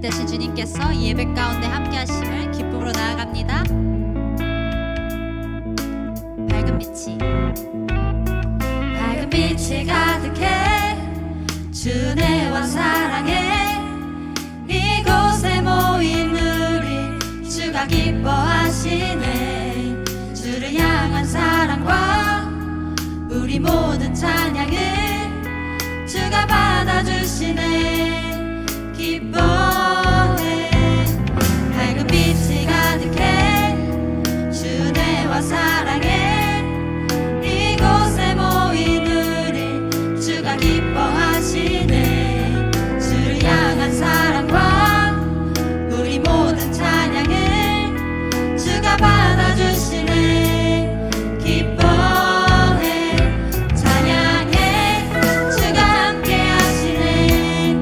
대신 주님께서 이 예배 가운데 함께 하심을 기쁨으로 나아갑니다. 밝은 빛이 가득해 주 은혜와 사랑에 이곳에 모인 우리 주가 기뻐하시네. 주를 향한 사랑과 우리 모든 찬양을 주가 받아주시네. 기뻐해. 밝은 빛이 가득해 주 은혜와 사랑에 이곳에 모인 우리 주가 기뻐하시네. 주를 향한 사랑과 우리 모든 찬양을 주가 받아주시네. 기뻐해. 찬양해. 주가 함께 하시네.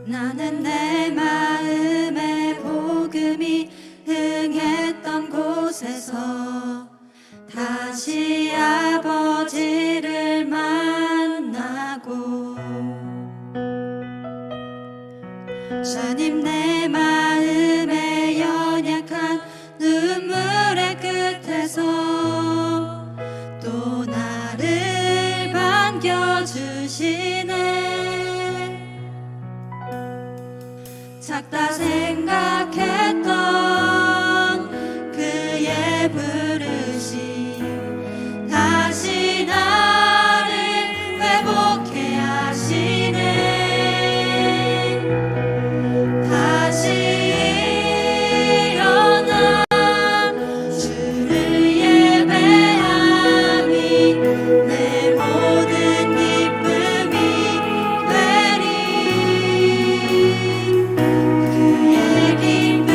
나는 내 마음에 복음이 흥했던 곳에서 다시 아버지를 만나고 주님 내 마음에 연약한 눈물의 끝에서 또 나를 반겨주시네. 작다 생각했던 그의 부르심 다시 나를 회복해 하시네. 다시 일어나 주를 예배함이 내 모든 기쁨이 되리. 그의 기쁨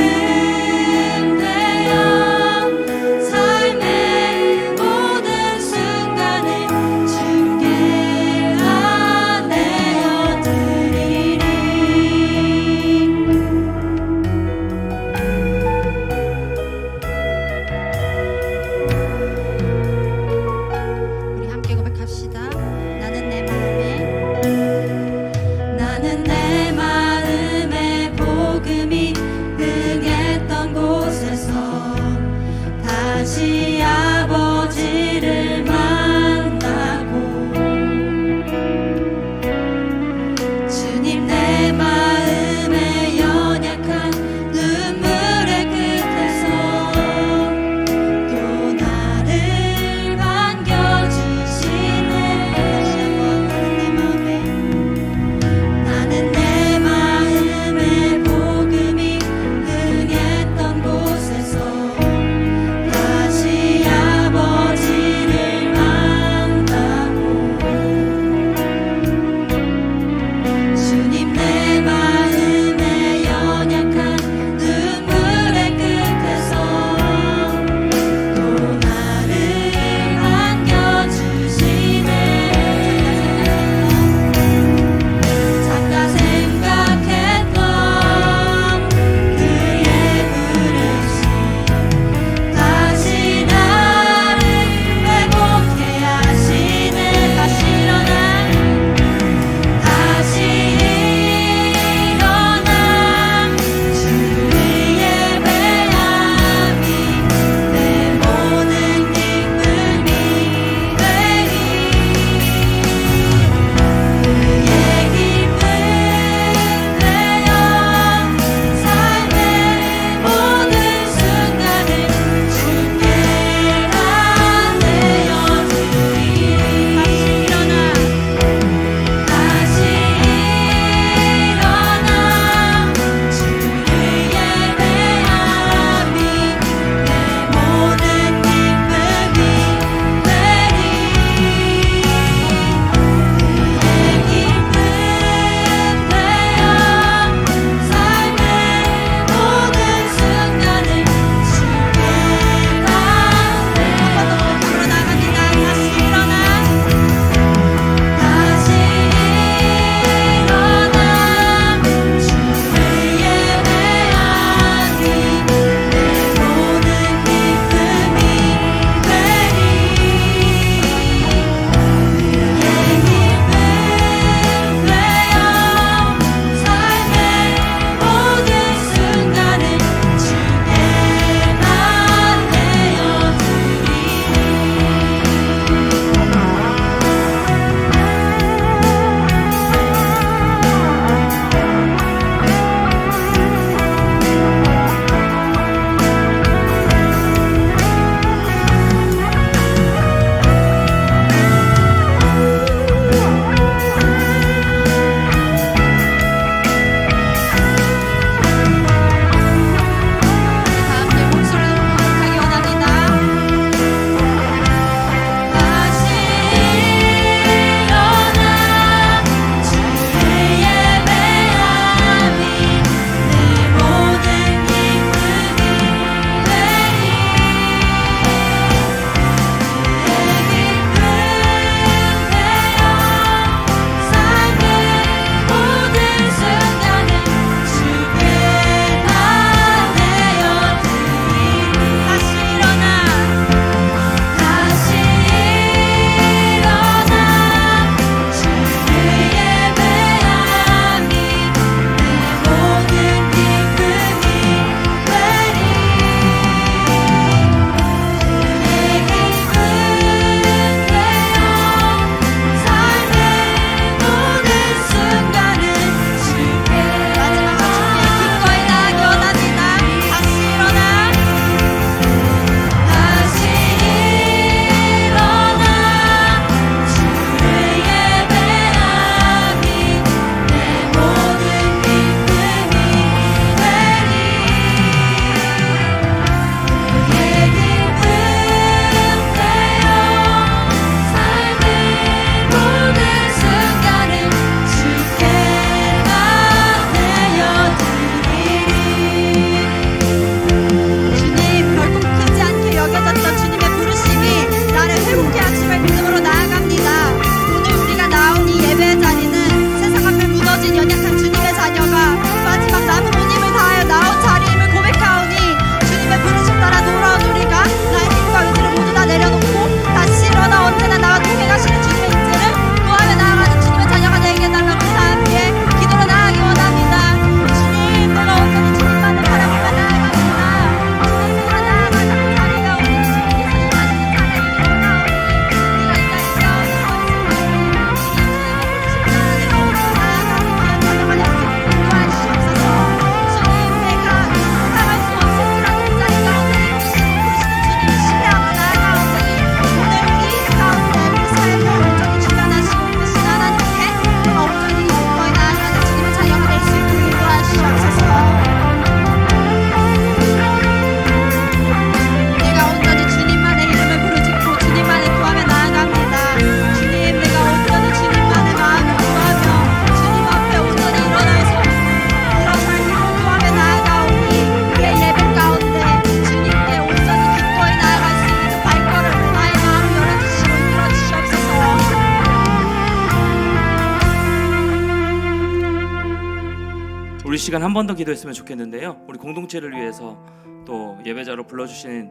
우리 시간 한 번 더 기도했으면 좋겠는데요. 우리 공동체를 위해서 또 예배자로 불러주신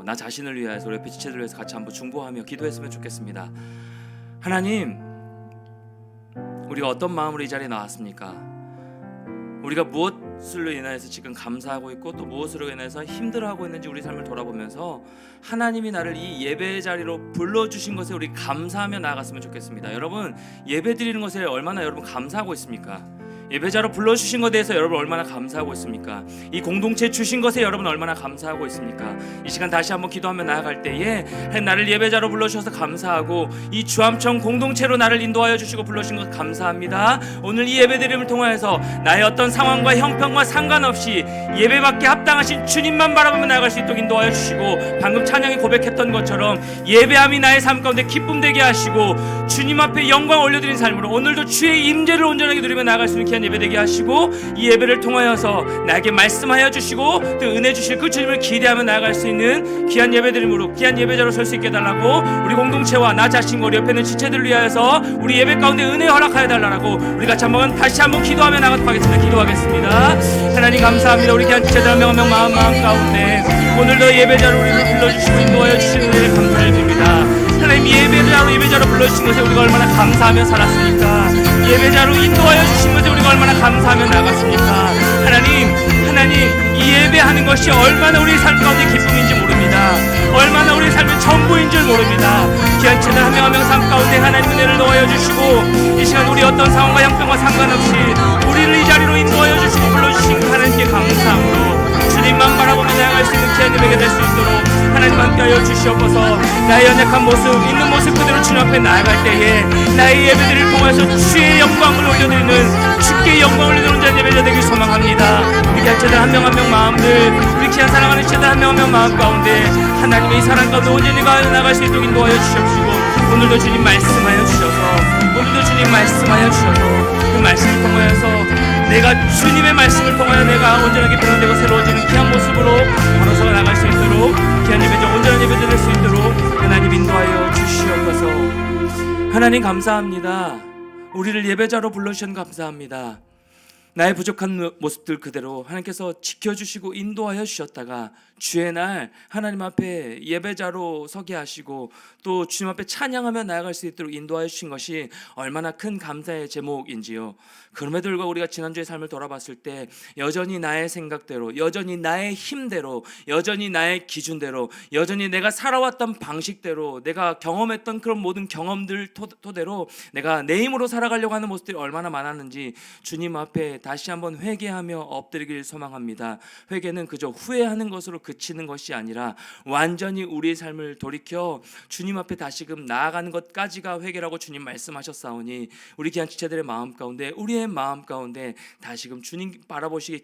나 자신을 위해서 우리 옆에 지체들을 위해서 같이 한번 중보하며 기도했으면 좋겠습니다. 하나님, 우리가 어떤 마음으로 이 자리에 나왔습니까? 우리가 무엇으로 인해서 지금 감사하고 있고 또 무엇으로 인해서 힘들어하고 있는지 우리 삶을 돌아보면서 하나님이 나를 이 예배 자리로 불러주신 것에 우리 감사하며 나아갔으면 좋겠습니다. 여러분, 예배 드리는 것에 얼마나 여러분 감사하고 있습니까? 예배자로 불러주신 것에 대해서 여러분 얼마나 감사하고 있습니까? 이 공동체 주신 것에 여러분 얼마나 감사하고 있습니까? 이 시간 다시 한번 기도하며 나아갈 때에 나를 예배자로 불러주셔서 감사하고 이 주암청 공동체로 나를 인도하여 주시고 불러주신 것 감사합니다. 오늘 이 예배드림을 통하여서 나의 어떤 상황과 형편과 상관없이 예배받게 합당하신 주님만 바라보며 나아갈 수 있도록 인도하여 주시고, 방금 찬양이 고백했던 것처럼 예배함이 나의 삶 가운데 기쁨 되게 하시고 주님 앞에 영광 올려드린 삶으로 오늘도 주의 임재를 온전하게 누리며 나아갈 수 있는 귀한 예배되게 하시고, 이 예배를 통하여서 나에게 말씀하여 주시고 또 은혜 주실 그 주님을 기대하며 나아갈 수 있는 귀한 예배드림으로 귀한 예배자로 설 수 있게 해달라고, 우리 공동체와 나 자신과 우리 옆에 있는 지체들을 위하여서 우리 예배 가운데 은혜 허락하여 달라고 우리 같이 다시 한번 기도하며 나가도록 하겠습니다. 기도하겠습니다. 하나님 감사합니다. 우리 귀한 지체들 한 명 한 명 마음 가운데 오늘도 예배자로 우리를 불러주시고 인도하여 주시는 은혜를 감사해 드립니다. 하나님, 예배자로 불러주신 것에 우리가 얼마나 감사하며 살았습니까? 예배자로 인도하여 주신 것에 우리가 얼마나 감사하며 나갔습니까? 하나님, 이 예배하는 것이 얼마나 우리 삶 가운데 기쁨인지 모릅니다. 얼마나 우리 삶의 전부인 줄 모릅니다. 귀한 채널 한 명 한 명 삶 가운데 하나님 은혜를 넣어여 주시고, 이 시간 우리 어떤 상황과 형편과 상관없이 우리를 이 자리로 인도하여 주시고 불러주신 하나님께 감사함으로 주님만 바라보며 나아갈 수 있는 귀한 예배가 될 수 있도록 하나님 함께하여 주시옵소서. 나의 연약한 모습, 있는 모습 그대로 주님 앞에 나아갈 때에 나의 예배들을 통해서 주의 영광을 올려드리는, 주께 영광을 올려드리는 자의 예배자 되길 소망합니다. 우리 귀한 채들 한 명 한 명 마음들, 우리 귀한 사랑하는 채들 한 명 한 명 마음 가운데 하나님의 이 사랑 가운데 온전히 나아갈 수 있도록 인도하여 주시옵시고, 오늘도 주님 말씀하여 주셔서 그 말씀을 통하여서 내가 주님의 말씀을 통하여 내가 온전하게 변화되고 새로워지는 귀한 모습으로 걸어서 나갈 수 있도록, 귀한 예배자 온전한 예배자 될 수 있도록 하나님 인도하여 주시옵소서. 하나님 감사합니다. 우리를 예배자로 불러주셔서 감사합니다. 나의 부족한 모습들 그대로 하나님께서 지켜주시고 인도하여 주셨다가 주의 날 하나님 앞에 예배자로 서게 하시고 또 주님 앞에 찬양하며 나아갈 수 있도록 인도하여 주신 것이 얼마나 큰 감사의 제목인지요. 그럼에도 불구하고 우리가 지난주의 삶을 돌아봤을 때 여전히 나의 생각대로, 여전히 나의 힘대로, 여전히 나의 기준대로, 여전히 내가 살아왔던 방식대로, 내가 경험했던 그런 모든 경험들 토대로 내가 내 힘으로 살아가려고 하는 모습들이 얼마나 많았는지 주님 앞에 다시 한번 회개하며 엎드리길 소망합니다. 회개는 그저 후회하는 것으로 그치는 것이 아니라 완전히 우리의 삶을 돌이켜 주님 앞에 다시금 나아가는 것까지가 회개라고 주님 말씀하셨사오니, 우리 귀한 지체들의 마음 가운데, 우리의 마음 가운데 다시금 주님 바라보시기에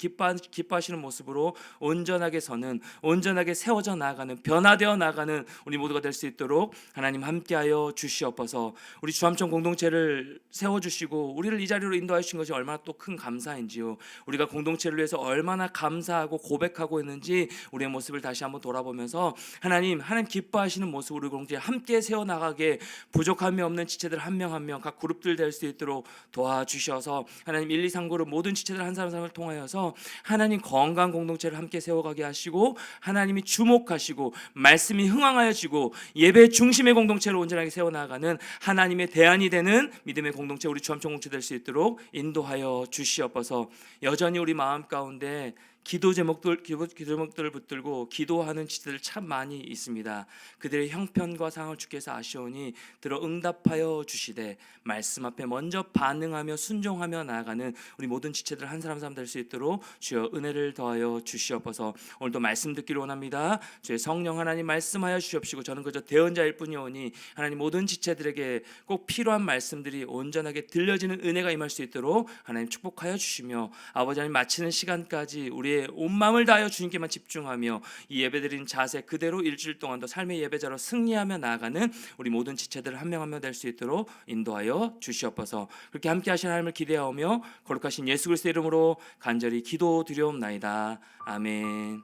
기뻐하시는 모습으로 온전하게 서는, 온전하게 세워져 나아가는, 변화되어 나아가는 우리 모두가 될 수 있도록 하나님 함께하여 주시옵소서. 우리 주암청 공동체를 세워주시고 우리를 이 자리로 인도하여 주신 것이 얼마나 또 큰 감사인지요. 우리가 공동체를 위해서 얼마나 감사하고 고백하고 있는지 우리의 모습을 다시 한번 돌아보면서 하나님 기뻐하시는 모습으로 우리 공동체 함께 세워나가게 부족함이 없는 지체들 한 명 한 명 각 그룹들 될 수 있도록 도와주셔서 하나님 1, 2, 3그룹 모든 지체들 한 사람 사람을 통하여서 하나님 건강 공동체를 함께 세워가게 하시고 하나님이 주목하시고 말씀이 흥황하여지고 예배 중심의 공동체를 온전하게 세워나가는 하나님의 대안이 되는 믿음의 공동체, 우리 주암청 공동체 될 수 있도록 인도하여 주시옵소서. 여전히 우리 마음 가운데 기도 제목들을 붙들고 기도하는 지체들 참 많이 있습니다. 그들의 형편과 상황을 주께서 아시오니 들어 응답하여 주시되 말씀 앞에 먼저 반응하며 순종하며 나아가는 우리 모든 지체들 한 사람 될 수 있도록 주여 은혜를 더하여 주시옵소서. 오늘도 말씀 듣기를 원합니다. 주의 성령 하나님 말씀하여 주시옵시고 저는 그저 대언자일 뿐이오니 하나님 모든 지체들에게 꼭 필요한 말씀들이 온전하게 들려지는 은혜가 임할 수 있도록 하나님 축복하여 주시며, 아버지 하나님 마치는 시간까지 우리의 온 마음을 다하여 주님께만 집중하며 이 예배드린 자세 그대로 일주일 동안도 삶의 예배자로 승리하며 나아가는 우리 모든 지체들 한 명 한 명 될 수 있도록 인도하여 주시옵소서. 그렇게 함께 하신 하나님을 기대하오며 거룩하신 예수 그리스도의 이름으로 간절히 기도드리옵나이다. 아멘.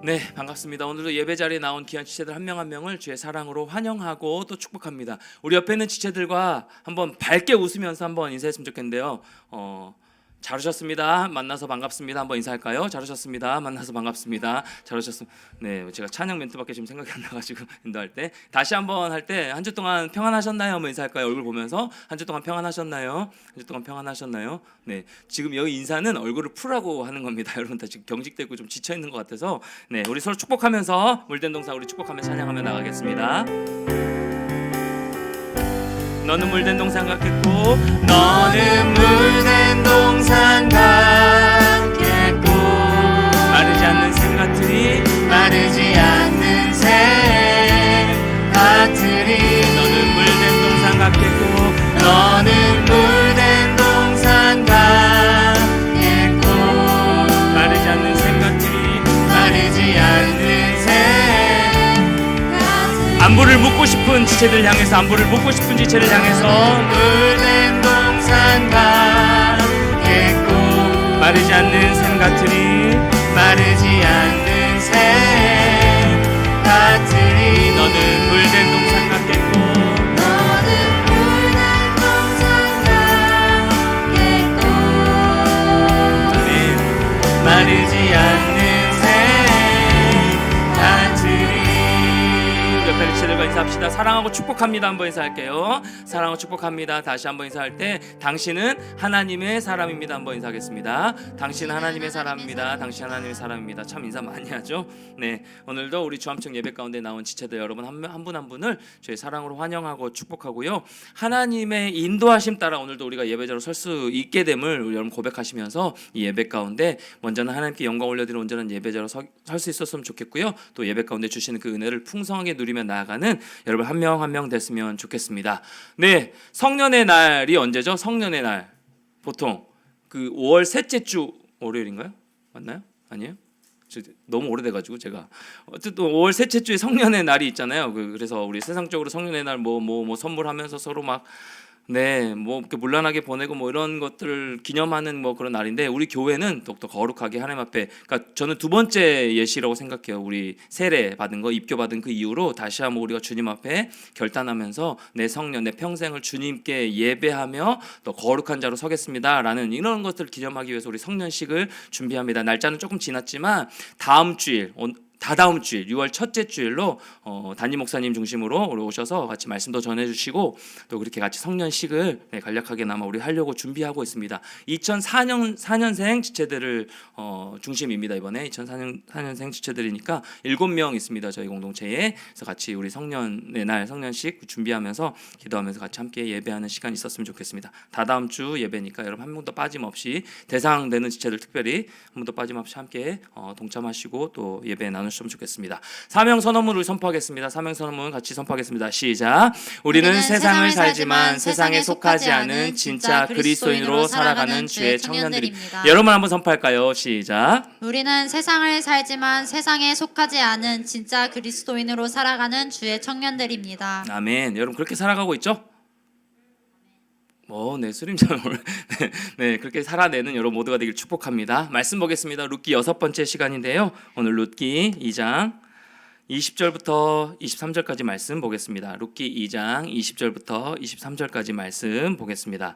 네, 반갑습니다. 오늘도 예배 자리에 나온 귀한 지체들 한 명 한 명을 주의 사랑으로 환영하고 또 축복합니다. 우리 옆에 있는 지체들과 한번 밝게 웃으면서 한번 인사했으면 좋겠는데요. 잘 오셨습니다. 만나서 반갑습니다. 한번 인사할까요? 잘 오셨습니다. 만나서 반갑습니다. 잘 오셨습니다. 네, 제가 찬양 멘트밖에 지금 생각이 안 나가지고 인도할 때 다시 한번 할 때 한 주 동안 평안하셨나요? 한번 인사할까요? 얼굴 보면서 한 주 동안 평안하셨나요? 한 주 동안 평안하셨나요? 네, 지금 여기 인사는 얼굴을 풀라고 하는 겁니다. 여러분 다 지금 경직되고 좀 지쳐 있는 것 같아서 네, 우리 서로 축복하면서 물된 동산 우리 축복하며 찬양하며 나가겠습니다. 너는 물된 동산 같겠고 너는 물된 동산 같겠고 마르지 않는 샘 같으리 마르지 않는 샘 같으리 너는 물된 동산 같겠고 너는 물된 동산 같겠고 마르지 않는 샘 같으리 마르지 않는 샘 안부를 묻고 싶은 지체들 향해서 안부를 묻고 싶은 지체를 향해서 물된 동산 같겠고 마르지 않는 샘 같으리 마르지 않는 샘 같으리 너는 물된 동산 같겠고 너는 물된 동산 같겠고 너는 마르지 않는 샘 같으리 옆에 지체들과 인사합시다. 사랑하고 축복합니다. 한번 인사할게요. 사랑하고 축복합니다. 다시 한번 인사할 때 당신은 하나님의 사람입니다. 한번 인사하겠습니다. 당신은 하나님의 사람입니다. 당신 하나님의 사람입니다. 참 인사 많이 하죠. 네, 오늘도 우리 주암청 예배 가운데 나온 지체들 여러분 한 분 한 분을 저희 사랑으로 환영하고 축복하고요. 하나님의 인도하심 따라 오늘도 우리가 예배자로 설 수 있게 됨을 여러분 고백하시면서 이 예배 가운데 먼저는 하나님께 영광 올려드리는 온전한 예배자로 설 수 있었으면 좋겠고요. 또 예배 가운데 주시는 그 은혜를 풍성하게 누리며 나아가는 여러분 한 명 한 명 됐으면 좋겠습니다. 네, 성년의 날이 언제죠? 성년의 날 보통 그 5월 셋째 주 월요일인가요? 맞나요? 아니에요? 너무 오래돼가지고 제가 어쨌든 5월 셋째 주에 성년의 날이 있잖아요. 그래서 우리 세상적으로 성년의 날 뭐 선물하면서 서로 막 네, 뭐 이렇게 문란하게 보내고 뭐 이런 것들을 기념하는 뭐 그런 날인데 우리 교회는 더욱더 거룩하게 하나님 앞에 그러니까 저는 두 번째 예시라고 생각해요. 우리 세례 받은 거 입교 받은 그 이후로 다시 한번 우리가 주님 앞에 결단하면서 내 성년 내 평생을 주님께 예배하며 또 거룩한 자로 서겠습니다라는 이런 것들을 기념하기 위해서 우리 성년식을 준비합니다. 날짜는 조금 지났지만 다음 주일 다다음 주일 6월 첫째 주일로 담임 목사님 중심으로 오셔서 같이 말씀도 전해주시고 또 그렇게 같이 성년식을 간략하게나마 우리 하려고 준비하고 있습니다. 2004년생 지체들을 중심입니다. 이번에 2004년생 지체들이니까 7명 있습니다. 저희 공동체에. 그래서 같이 우리 성년의 날 성년식 준비하면서 기도하면서 같이 함께 예배하는 시간이 있었으면 좋겠습니다. 다다음 주 예배니까 여러분 한 분도 빠짐없이 대상되는 지체들 특별히 한 분도 빠짐없이 함께 동참하시고 또 예배 나누시면 좋겠습니다. 사명 선언문을 선포하겠습니다. 사명 선언문 같이 선포하겠습니다. 시작. 우리는 세상을 살지만 세상에 속하지 않은 진짜 그리스도인으로 살아가는 주의 청년들입니다. 여러분 한번 선포할까요? 시작. 우리는 세상을 살지만 세상에 속하지 않은 진짜 그리스도인으로 살아가는 주의 청년들입니다. 아멘. 여러분 그렇게 살아가고 있죠? 네, 수림장 네, 그렇게 살아내는 여러분 모두가 되길 축복합니다. 말씀 보겠습니다. 룻기 6번째 시간인데요. 오늘 룻기 2장 20절부터 23절까지 말씀 보겠습니다. 룻기 2장 20절부터 23절까지 말씀 보겠습니다.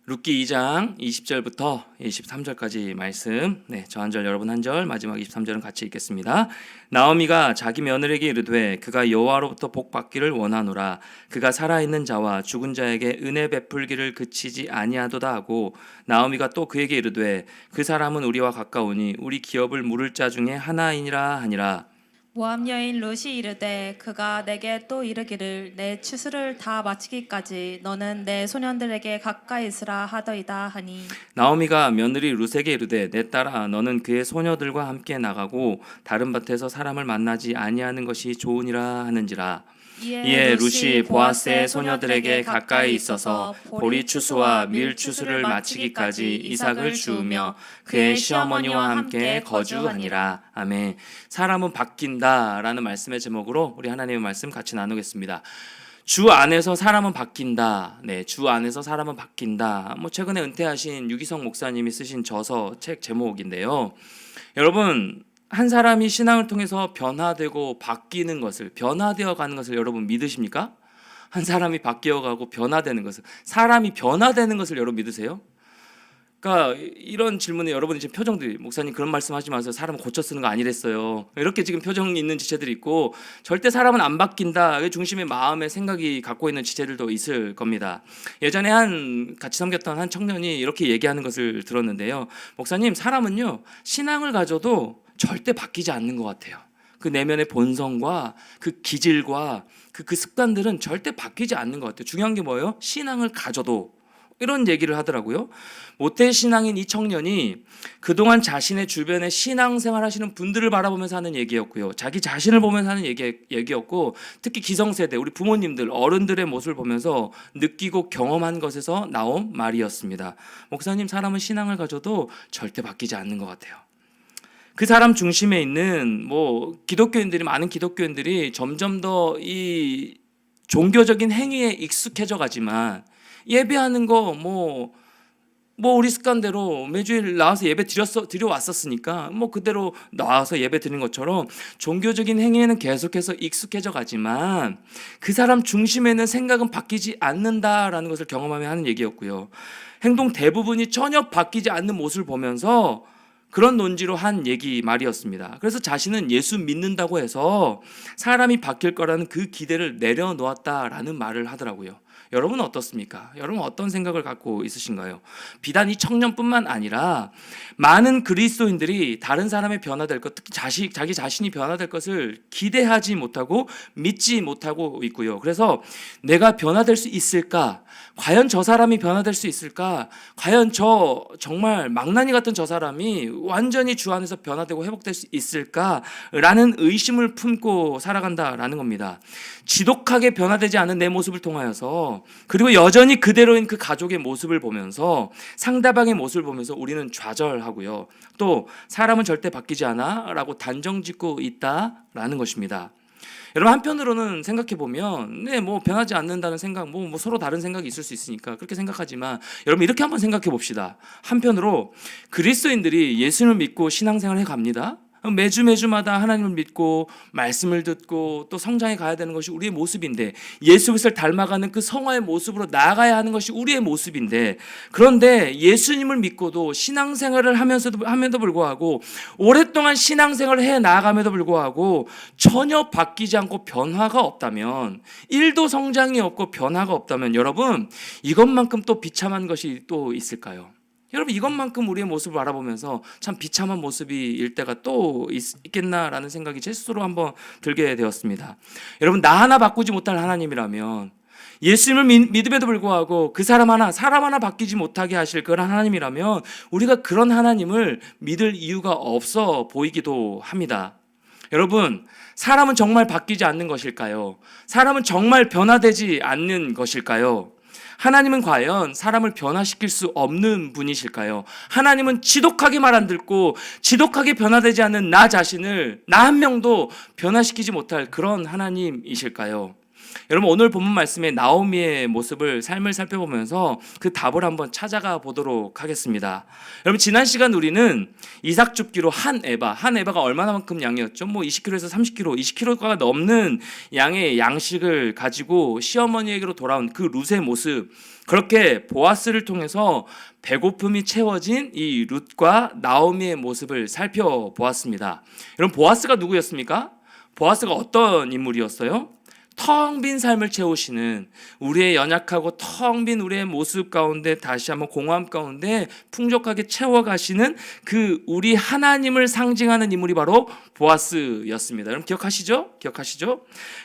룻기 2장 20절부터 23절까지 말씀. 네, 저 한 절 여러분 한 절 마지막 23절은 같이 읽겠습니다. 나오미가 자기 며느리에게 이르되 그가 여호와로부터 복 받기를 원하노라. 그가 살아있는 자와 죽은 자에게 은혜 베풀기를 그치지 아니하도다 하고 나오미가 또 그에게 이르되 그 사람은 우리와 가까우니 우리 기업을 물을 자 중에 하나이니라 하니라. 모압 여인 룻이 이르되 그가 내게 또 이르기를 내 추수를 다 마치기까지 너는 내 소년들에게 가까이 있으라 하더이다 하니 나오미가 며느리 룻에게 이르되 내 딸아 너는 그의 소녀들과 함께 나가고 다른 밭에서 사람을 만나지 아니하는 것이 좋으니라 하는지라. 이에 룻이 보아스의 소녀들에게 가까이 있어서 보리 추수와 밀 추수를 마치기까지 이삭을 주우며 그의 시어머니와 함께 거주하니라. 아멘. 사람은 바뀐다라는 말씀의 제목으로 우리 하나님의 말씀 같이 나누겠습니다. 주 안에서 사람은 바뀐다. 네, 주 안에서 사람은 바뀐다. 뭐 최근에 은퇴하신 유기성 목사님이 쓰신 저서 책 제목인데요. 여러분, 한 사람이 신앙을 통해서 변화되고 바뀌는 것을, 변화되어 가는 것을 여러분 믿으십니까? 한 사람이 바뀌어가고 변화되는 것을, 사람이 변화되는 것을 여러분 믿으세요? 그러니까 이런 질문에 여러분이 지금 표정들이, 목사님 그런 말씀하지 마세요. 사람은 고쳐 쓰는 거 아니랬어요. 이렇게 지금 표정 있는 지체들이 있고, 절대 사람은 안 바뀐다. 중심의 마음의 생각이 갖고 있는 지체들도 있을 겁니다. 예전에 같이 섬겼던 한 청년이 이렇게 얘기하는 것을 들었는데요. 목사님, 사람은요 신앙을 가져도 절대 바뀌지 않는 것 같아요. 그 내면의 본성과 그 기질과 그 습관들은 절대 바뀌지 않는 것 같아요. 중요한 게 뭐예요? 신앙을 가져도. 이런 얘기를 하더라고요. 모태신앙인 이 청년이 그동안 자신의 주변에 신앙생활 하시는 분들을 바라보면서 하는 얘기였고요. 자기 자신을 보면서 하는 얘기였고, 특히 기성세대, 우리 부모님들, 어른들의 모습을 보면서 느끼고 경험한 것에서 나온 말이었습니다. 목사님, 사람은 신앙을 가져도 절대 바뀌지 않는 것 같아요. 그 사람 중심에 있는 기독교인들이, 많은 기독교인들이 점점 더 이 종교적인 행위에 익숙해져 가지만, 예배하는 거 우리 습관대로 매주일 나와서 예배 드려 왔었으니까 그대로 나와서 예배 드리는 것처럼 종교적인 행위에는 계속해서 익숙해져 가지만 그 사람 중심에는 생각은 바뀌지 않는다라는 것을 경험하며 하는 얘기였고요. 행동 대부분이 전혀 바뀌지 않는 모습을 보면서 그런 논지로 한 말이었습니다. 그래서 자신은 예수 믿는다고 해서 사람이 바뀔 거라는 그 기대를 내려놓았다라는 말을 하더라고요. 여러분은 어떻습니까? 여러분 어떤 생각을 갖고 있으신가요? 비단 이 청년뿐만 아니라 많은 그리스도인들이 다른 사람의 변화될 것, 특히 자기 자신이 변화될 것을 기대하지 못하고 믿지 못하고 있고요. 그래서 내가 변화될 수 있을까? 과연 저 사람이 변화될 수 있을까? 과연 저 정말 망나니 같은 저 사람이 완전히 주 안에서 변화되고 회복될 수 있을까라는 의심을 품고 살아간다라는 겁니다. 지독하게 변화되지 않은 내 모습을 통하여서, 그리고 여전히 그대로인 그 가족의 모습을 보면서, 상대방의 모습을 보면서 우리는 좌절하고요. 또 사람은 절대 바뀌지 않아 라고 단정짓고 있다라는 것입니다. 여러분, 한편으로는 생각해 보면 변하지 않는다는 생각, 서로 다른 생각이 있을 수 있으니까 그렇게 생각하지만, 여러분 이렇게 한번 생각해 봅시다. 한편으로 그리스도인들이 예수님을 믿고 신앙생활을 해 갑니다. 매주마다 하나님을 믿고 말씀을 듣고 또 성장해 가야 되는 것이 우리의 모습인데, 예수 그리스도를 닮아가는 그 성화의 모습으로 나아가야 하는 것이 우리의 모습인데, 그런데 예수님을 믿고도 신앙생활을 함에도 불구하고, 오랫동안 신앙생활을 해 나아감에도 불구하고 전혀 바뀌지 않고 변화가 없다면, 1도 성장이 없고 변화가 없다면, 여러분 이것만큼 또 비참한 것이 또 있을까요? 여러분 이것만큼 우리의 모습을 바라보면서 참 비참한 모습일 때가 또 있겠나라는 생각이 제 스스로 한번 들게 되었습니다. 여러분, 나 하나 바꾸지 못할 하나님이라면, 예수님을 믿음에도 불구하고 그 사람 하나 바뀌지 못하게 하실 그런 하나님이라면, 우리가 그런 하나님을 믿을 이유가 없어 보이기도 합니다. 여러분, 사람은 정말 바뀌지 않는 것일까요? 사람은 정말 변화되지 않는 것일까요? 하나님은 과연 사람을 변화시킬 수 없는 분이실까요? 하나님은 지독하게 말 안 듣고 지독하게 변화되지 않는 나 자신을, 나 한 명도 변화시키지 못할 그런 하나님이실까요? 여러분, 오늘 본문 말씀에 나오미의 모습을, 삶을 살펴보면서 그 답을 한번 찾아가 보도록 하겠습니다. 여러분, 지난 시간 우리는 이삭 줍기로 한 에바가 얼마나만큼 양이었죠? 20kg에서 30kg, 20kg가 넘는 양의 양식을 가지고 시어머니에게로 돌아온 그 룻의 모습, 그렇게 보아스를 통해서 배고픔이 채워진 이 룻과 나오미의 모습을 살펴보았습니다. 여러분, 보아스가 누구였습니까? 보아스가 어떤 인물이었어요? 텅 빈 삶을 채우시는, 우리의 연약하고 텅 빈 우리의 모습 가운데 다시 한번 공허함 가운데 풍족하게 채워가시는 그 우리 하나님을 상징하는 인물이 바로 보아스였습니다. 여러분 기억하시죠?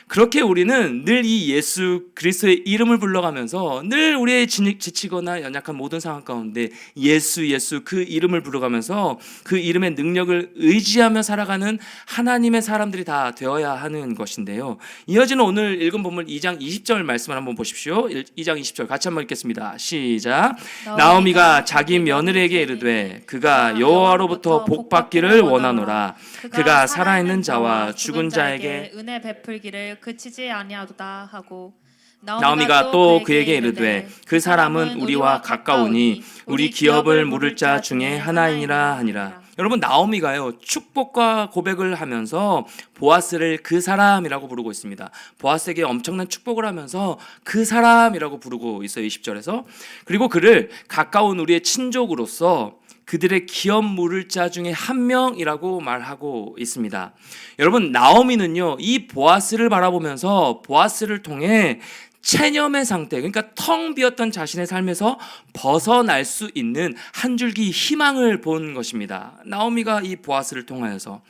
그렇게 우리는 늘 이 예수 그리스도의 이름을 불러가면서, 늘 우리의 지치거나 연약한 모든 상황 가운데 예수 그 이름을 부르가면서 그 이름의 능력을 의지하며 살아가는 하나님의 사람들이 다 되어야 하는 것인데요. 이어지는 오늘 읽은 본문 2장 20절 말씀을 한번 보십시오. 2장 20절 같이 한번 읽겠습니다. 시작. 나오미가 자기 며느리에게 이르되 그가 여호와로부터 복받기를 원하노라. 그가 살아있는 자와 죽은 자에게 은혜 베풀기를 그치지 아니하도다 하고, 나오미가 또 그에게 이르되 그 사람은 우리와 가까우니 우리 기업을 물을 자 중에 하나이니라 하니라. 여러분, 나오미가요 축복과 고백을 하면서 보아스를 그 사람이라고 부르고 있습니다. 보아스에게 엄청난 축복을 하면서 그 사람이라고 부르고 있어요, 20절에서. 그리고 그를 가까운 우리의 친족으로서 그들의 기업 물을 자 중에 한 명이라고 말하고 있습니다. 여러분, 나오미는요 이 보아스를 바라보면서 보아스를 통해 체념의 상태, 그러니까 텅 비었던 자신의 삶에서 벗어날 수 있는 한 줄기 희망을 본 것입니다. 나오미가 이 보아스를 통하여서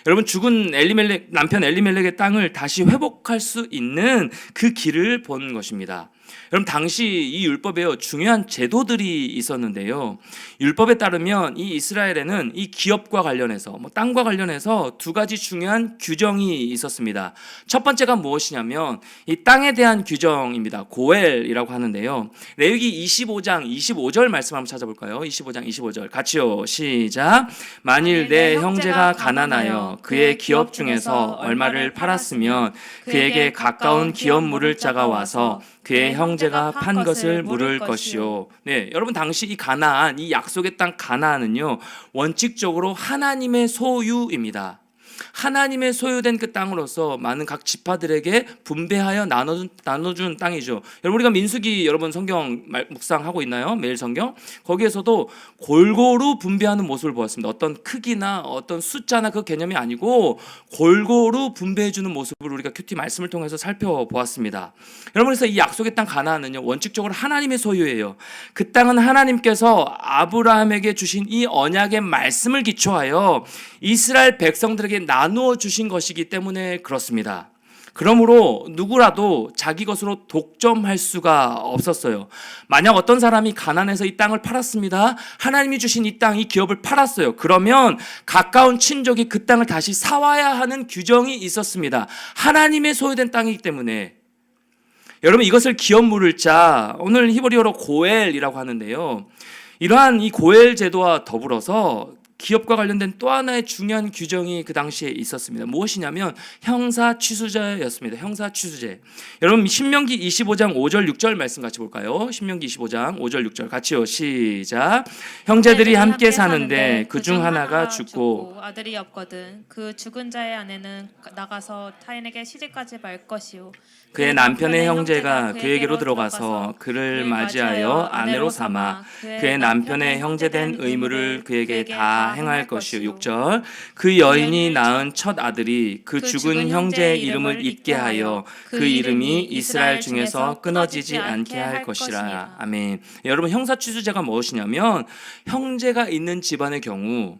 여러분, 죽은 남편 엘리멜렉의 땅을 다시 회복할 수 있는 그 길을 본 것입니다. 여러분, 당시 이 율법에요 중요한 제도들이 있었는데요, 율법에 따르면 이 이스라엘에는 이 기업과 관련해서 땅과 관련해서 두 가지 중요한 규정이 있었습니다. 첫 번째가 무엇이냐면 이 땅에 대한 규정입니다. 고엘이라고 하는데요, 레위기 25장 25절 말씀 한번 찾아볼까요? 25장 25절 같이요, 시작. 만일 내 형제가 가난하여 그의 기업 중에서 얼마를 팔았으면 그에게 가까운 기업 물을 자가 와서 그의 형제가 판 것을 물을 것이요. 네, 여러분, 당시 이 가나안, 이 약속의 땅 가나안은요 원칙적으로 하나님의 소유입니다. 하나님의 소유된 그 땅으로서 많은 각 지파들에게 분배하여 나눠준 땅이죠. 여러분, 우리가 민수기 여러분 성경 묵상하고 있나요? 매일 성경 거기에서도 골고루 분배하는 모습을 보았습니다. 어떤 크기나 어떤 숫자나 그 개념이 아니고 골고루 분배해주는 모습을 우리가 큐티 말씀을 통해서 살펴보았습니다. 여러분, 그래서 이 약속의 땅 가나안은요 원칙적으로 하나님의 소유예요. 그 땅은 하나님께서 아브라함에게 주신 이 언약의 말씀을 기초하여 이스라엘 백성들에게 나누어 주신 것이기 때문에 그렇습니다. 그러므로 누구라도 자기 것으로 독점할 수가 없었어요. 만약 어떤 사람이 가난해서 이 땅을 팔았습니다. 하나님이 주신 이 땅, 이 기업을 팔았어요. 그러면 가까운 친족이 그 땅을 다시 사와야 하는 규정이 있었습니다. 하나님의 소유된 땅이기 때문에. 여러분, 이것을 기업 물을 자, 오늘 히브리어로 고엘이라고 하는데요, 이러한 이 고엘 제도와 더불어서 기업과 관련된 또 하나의 중요한 규정이 그 당시에 있었습니다. 무엇이냐면 형사 취수제였습니다. 형사 취수제. 여러분, 신명기 25장 5절 6절 말씀 같이 볼까요? 신명기 25장 5절 6절 같이요, 시작. 형제들이 함께 사는데 그 중 하나가 죽고 아들이 없거든 그 죽은 자의 아내는 나가서 타인에게 시집가지 말 것이요 그의 남편의 형제가 그에게로 들어가서 그를 맞이하여 아내로 삼아 그의 남편의 형제된 의무를 그에게 다 행할 것이요. 6절. 그 여인이 낳은 첫 아들이 그 죽은 형제의 이름을 잊게 하여 그 이름이 이스라엘 중에서 끊어지지 않게 할 것이라. 아멘. 여러분, 형사취수제가 무엇이냐면 형제가 있는 집안의 경우,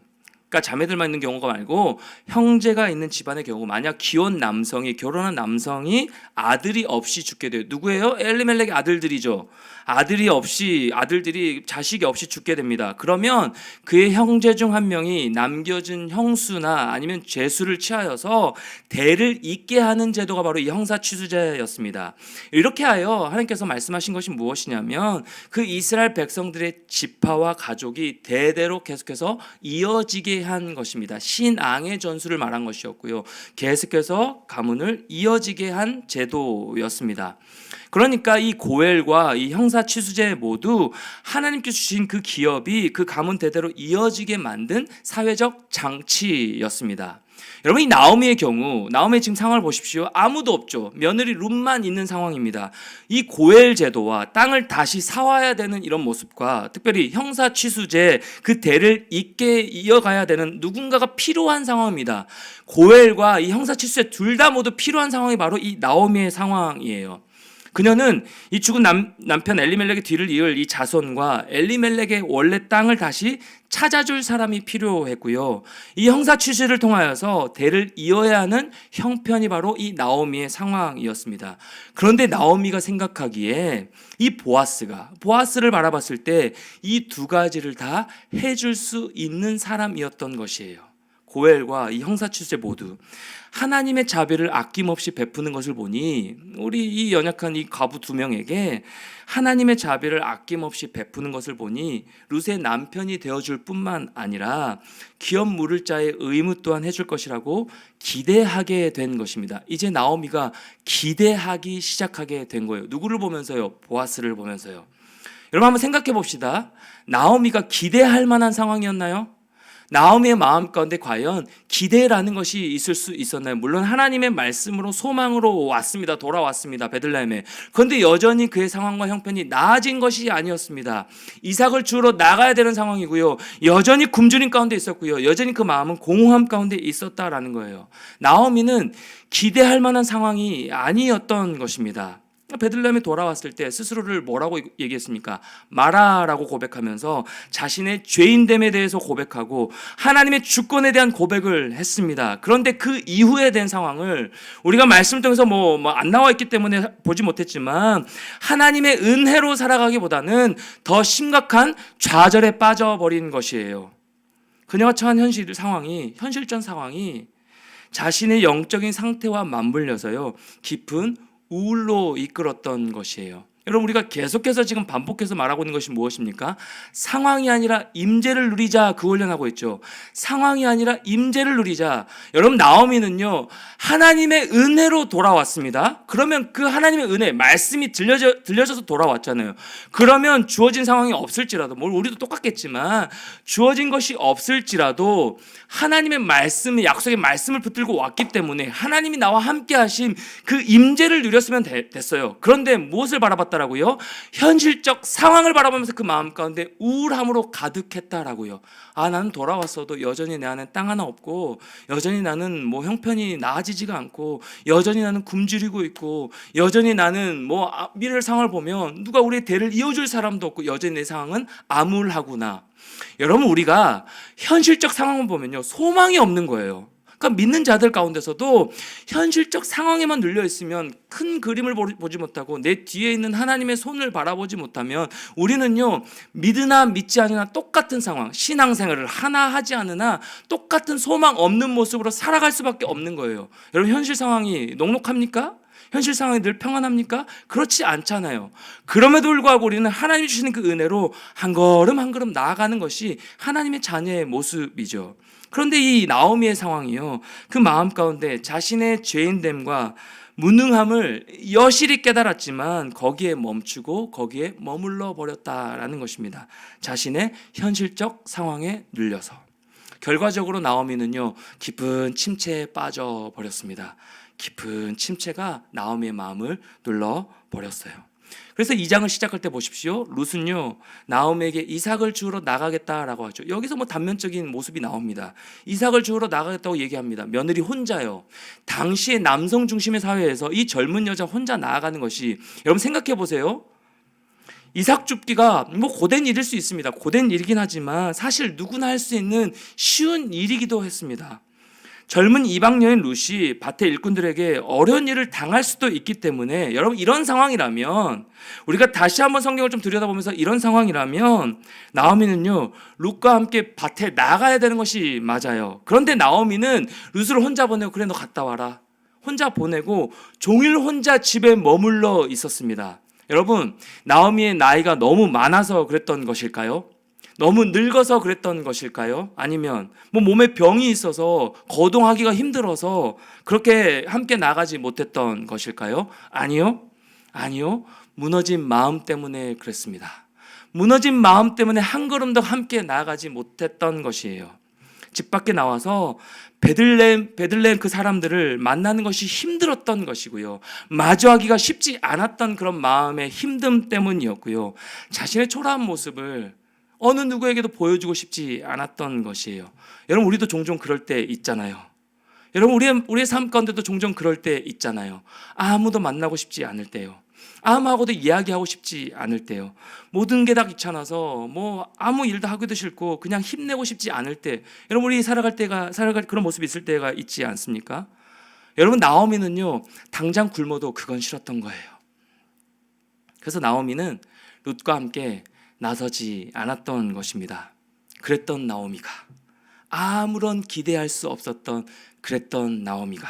그러니까 자매들만 있는 경우가 말고 형제가 있는 집안의 경우, 만약 기혼 남성이, 결혼한 남성이 아들이 없이 죽게 돼요. 누구예요? 엘리멜렉의 아들들이죠. 아들들이 자식이 없이 죽게 됩니다. 그러면 그의 형제 중 한 명이 남겨진 형수나 아니면 죄수를 취하여서 대를 잇게 하는 제도가 바로 이 형사취수제였습니다. 이렇게 하여 하나님께서 말씀하신 것이 무엇이냐면 그 이스라엘 백성들의 지파와 가족이 대대로 계속해서 이어지게 한 것입니다. 신앙의 전수를 말한 것이었고요, 계속해서 가문을 이어지게 한 제도였습니다. 그러니까 이 고엘과 이 형사취수제 모두 하나님께 주신 그 기업이 그 가문 대대로 이어지게 만든 사회적 장치였습니다. 여러분, 이 나오미의 경우, 나오미의 지금 상황을 보십시오. 아무도 없죠. 며느리 룻만 있는 상황입니다. 이 고엘 제도와 땅을 다시 사와야 되는 이런 모습과 특별히 형사 취수제, 그 대를 잇게 이어가야 되는 누군가가 필요한 상황입니다. 고엘과 이 형사 취수제 둘 다 모두 필요한 상황이 바로 이 나오미의 상황이에요. 그녀는 이 죽은 남편 엘리멜렉의 뒤를 이을 이 자손과 엘리멜렉의 원래 땅을 다시 찾아줄 사람이 필요했고요, 이 형사 취수를 통하여서 대를 이어야 하는 형편이 바로 이 나오미의 상황이었습니다. 그런데 나오미가 생각하기에 이 보아스를 바라봤을 때 이 두 가지를 다 해줄 수 있는 사람이었던 것이에요. 고엘과 이 형사추세 모두 하나님의 자비를 아낌없이 베푸는 것을 보니 우리 이 연약한 이 과부 두 명에게 하나님의 자비를 아낌없이 베푸는 것을 보니 룻의 남편이 되어줄 뿐만 아니라 기업 물을 자의 의무 또한 해줄 것이라고 기대하게 된 것입니다. 이제 나오미가 기대하기 시작하게 된 거예요. 누구를 보면서요? 보아스를 보면서요. 여러분 한번 생각해 봅시다. 나오미가 기대할 만한 상황이었나요? 나오미의 마음 가운데 과연 기대라는 것이 있을 수 있었나요? 물론 하나님의 말씀으로 소망으로 왔습니다. 돌아왔습니다. 베들레헴에. 그런데 여전히 그의 상황과 형편이 나아진 것이 아니었습니다. 이삭을 주우러 나가야 되는 상황이고요. 여전히 굶주림 가운데 있었고요. 여전히 그 마음은 공허함 가운데 있었다라는 거예요. 나오미는 기대할 만한 상황이 아니었던 것입니다. 베들레헴에 돌아왔을 때 스스로를 뭐라고 얘기했습니까? 마라라고 고백하면서 자신의 죄인됨에 대해서 고백하고 하나님의 주권에 대한 고백을 했습니다. 그런데 그 이후에 된 상황을 우리가 말씀을 통해서 안 나와 있기 때문에 보지 못했지만 하나님의 은혜로 살아가기보다는 더 심각한 좌절에 빠져버린 것이에요. 그녀가 처한 현실적 상황이 자신의 영적인 상태와 맞물려서요 깊은 우울로 이끌었던 것이에요. 여러분 우리가 계속해서 지금 반복해서 말하고 있는 것이 무엇입니까? 상황이 아니라 임재를 누리자 그 훈련하고 있죠. 상황이 아니라 임재를 누리자. 여러분 나오미는요 하나님의 은혜로 돌아왔습니다. 그러면 그 하나님의 은혜 말씀이 들려져서 돌아왔잖아요. 그러면 주어진 상황이 없을지라도 우리도 똑같겠지만 주어진 것이 없을지라도 하나님의 말씀의 약속의 말씀을 붙들고 왔기 때문에 하나님이 나와 함께 하신 그 임재를 누렸으면 됐어요. 그런데 무엇을 바라봤다 라고요? 현실적 상황을 바라보면서 그 마음 가운데 우울함으로 가득했다라고요. 나는 돌아왔어도 여전히 내 안에 땅 하나 없고 여전히 나는 형편이 나아지지가 않고 여전히 나는 굶주리고 있고 여전히 나는 미래의 상황을 보면 누가 우리의 대를 이어줄 사람도 없고 여전히 내 상황은 암울하구나. 여러분 우리가 현실적 상황을 보면요 소망이 없는 거예요. 그러니까 믿는 자들 가운데서도 현실적 상황에만 눌려 있으면 큰 그림을 보지 못하고 내 뒤에 있는 하나님의 손을 바라보지 못하면 우리는요 믿으나 믿지 않으나 똑같은 상황, 신앙생활을 하나 하지 않으나 똑같은 소망 없는 모습으로 살아갈 수밖에 없는 거예요. 여러분 현실 상황이 녹록합니까? 현실 상황이 늘 평안합니까? 그렇지 않잖아요. 그럼에도 불구하고 우리는 하나님이 주시는 그 은혜로 한 걸음 한 걸음 나아가는 것이 하나님의 자녀의 모습이죠. 그런데 이 나오미의 상황이요 그 마음 가운데 자신의 죄인됨과 무능함을 여실히 깨달았지만 거기에 멈추고 거기에 머물러 버렸다라는 것입니다. 자신의 현실적 상황에 눌려서 결과적으로 나오미는요 깊은 침체에 빠져 버렸습니다. 깊은 침체가 나오미의 마음을 눌러버렸어요. 그래서 2장을 시작할 때 보십시오. 룻은요 나오미에게 이삭을 주우러 나가겠다라고 하죠. 여기서 단면적인 모습이 나옵니다. 이삭을 주우러 나가겠다고 얘기합니다. 며느리 혼자요. 당시의 남성 중심의 사회에서 이 젊은 여자 혼자 나아가는 것이 여러분 생각해 보세요. 이삭 줍기가 고된 일일 수 있습니다. 고된 일이긴 하지만 사실 누구나 할 수 있는 쉬운 일이기도 했습니다. 젊은 이방 여인 룻이 밭의 일꾼들에게 어려운 일을 당할 수도 있기 때문에 여러분 이런 상황이라면 우리가 다시 한번 성경을 좀 들여다보면서 이런 상황이라면 나오미는요 룻과 함께 밭에 나가야 되는 것이 맞아요. 그런데 나오미는 룻을 혼자 보내고 그래 너 갔다 와라. 혼자 보내고 종일 혼자 집에 머물러 있었습니다. 여러분 나오미의 나이가 너무 많아서 그랬던 것일까요? 너무 늙어서 그랬던 것일까요? 아니면 몸에 병이 있어서 거동하기가 힘들어서 그렇게 함께 나가지 못했던 것일까요? 아니요. 무너진 마음 때문에 그랬습니다. 무너진 마음 때문에 한 걸음 더 함께 나아가지 못했던 것이에요. 집 밖에 나와서 베들레헴 그 사람들을 만나는 것이 힘들었던 것이고요. 마주하기가 쉽지 않았던 그런 마음의 힘듦 때문이었고요. 자신의 초라한 모습을 어느 누구에게도 보여주고 싶지 않았던 것이에요. 여러분 우리도 종종 그럴 때 있잖아요. 여러분 우리의 삶 가운데도 종종 그럴 때 있잖아요. 아무도 만나고 싶지 않을 때요. 아무하고도 이야기하고 싶지 않을 때요. 모든 게 다 귀찮아서 아무 일도 하기도 싫고 그냥 힘내고 싶지 않을 때 여러분 우리 살아갈 그런 모습이 있을 때가 있지 않습니까? 여러분 나오미는요 당장 굶어도 그건 싫었던 거예요. 그래서 나오미는 룻과 함께 나서지 않았던 것입니다. 그랬던 나오미가 아무런 기대할 수 없었던 그랬던 나오미가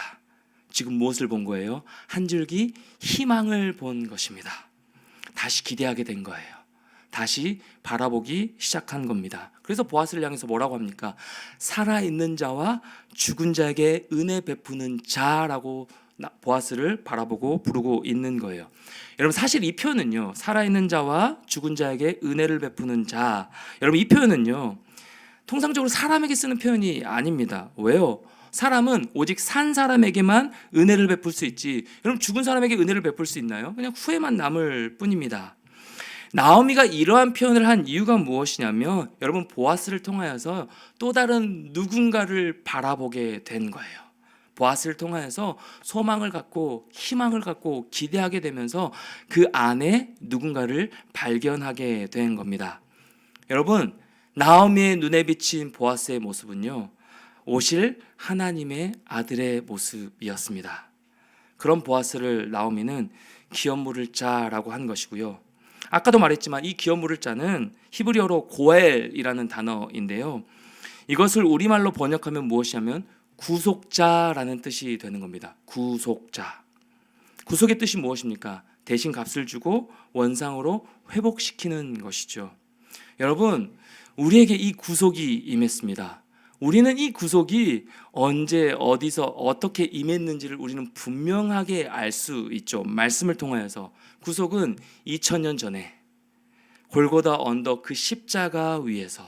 지금 무엇을 본 거예요? 한 줄기 희망을 본 것입니다. 다시 기대하게 된 거예요. 다시 바라보기 시작한 겁니다. 그래서 보아스를 향해서 뭐라고 합니까? 살아있는 자와 죽은 자에게 은혜 베푸는 자라고 보아스를 바라보고 부르고 있는 거예요. 여러분, 사실 이 표현은요, 살아있는 자와 죽은 자에게 은혜를 베푸는 자, 여러분 이 표현은요 통상적으로 사람에게 쓰는 표현이 아닙니다. 왜요? 사람은 오직 산 사람에게만 은혜를 베풀 수 있지, 여러분 죽은 사람에게 은혜를 베풀 수 있나요? 그냥 후회만 남을 뿐입니다. 나오미가 이러한 표현을 한 이유가 무엇이냐면, 여러분 보아스를 통하여서 또 다른 누군가를 바라보게 된 거예요. 보아스를 통하여서 소망을 갖고 희망을 갖고 기대하게 되면서 그 안에 누군가를 발견하게 된 겁니다. 여러분, 나오미의 눈에 비친 보아스의 모습은요, 오실 하나님의 아들의 모습이었습니다. 그런 보아스를 나오미는 기업 물을 자라고 한 것이고요. 아까도 말했지만 이 기업 물을 자는 히브리어로 고엘이라는 단어인데요. 이것을 우리말로 번역하면 무엇이냐면 구속자라는 뜻이 되는 겁니다. 구속자. 구속의 뜻이 무엇입니까? 대신 값을 주고 원상으로 회복시키는 것이죠. 여러분, 우리에게 이 구속이 임했습니다. 우리는 이 구속이 언제 어디서 어떻게 임했는지를 우리는 분명하게 알 수 있죠. 말씀을 통하여서. 구속은 2000년 전에 골고다 언덕 그 십자가 위에서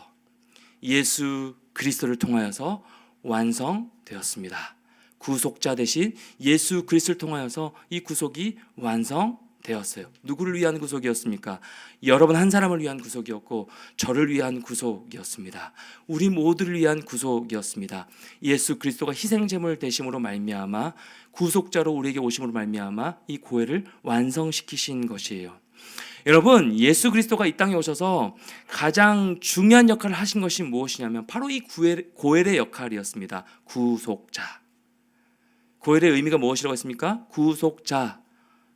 예수 그리스도를 통하여서 완성되었습니다. 구속자 대신 예수 그리스도를 통하여서 이 구속이 완성되었어요. 누구를 위한 구속이었습니까? 여러분 한 사람을 위한 구속이었고 저를 위한 구속이었습니다. 우리 모두를 위한 구속이었습니다. 예수 그리스도가 희생제물 되심으로 말미암아 구속자로 우리에게 오심으로 말미암아 이 고해를 완성시키신 것이에요. 여러분, 예수 그리스도가 이 땅에 오셔서 가장 중요한 역할을 하신 것이 무엇이냐면 바로 이 고엘의 역할이었습니다. 구속자. 고엘의 의미가 무엇이라고 했습니까? 구속자.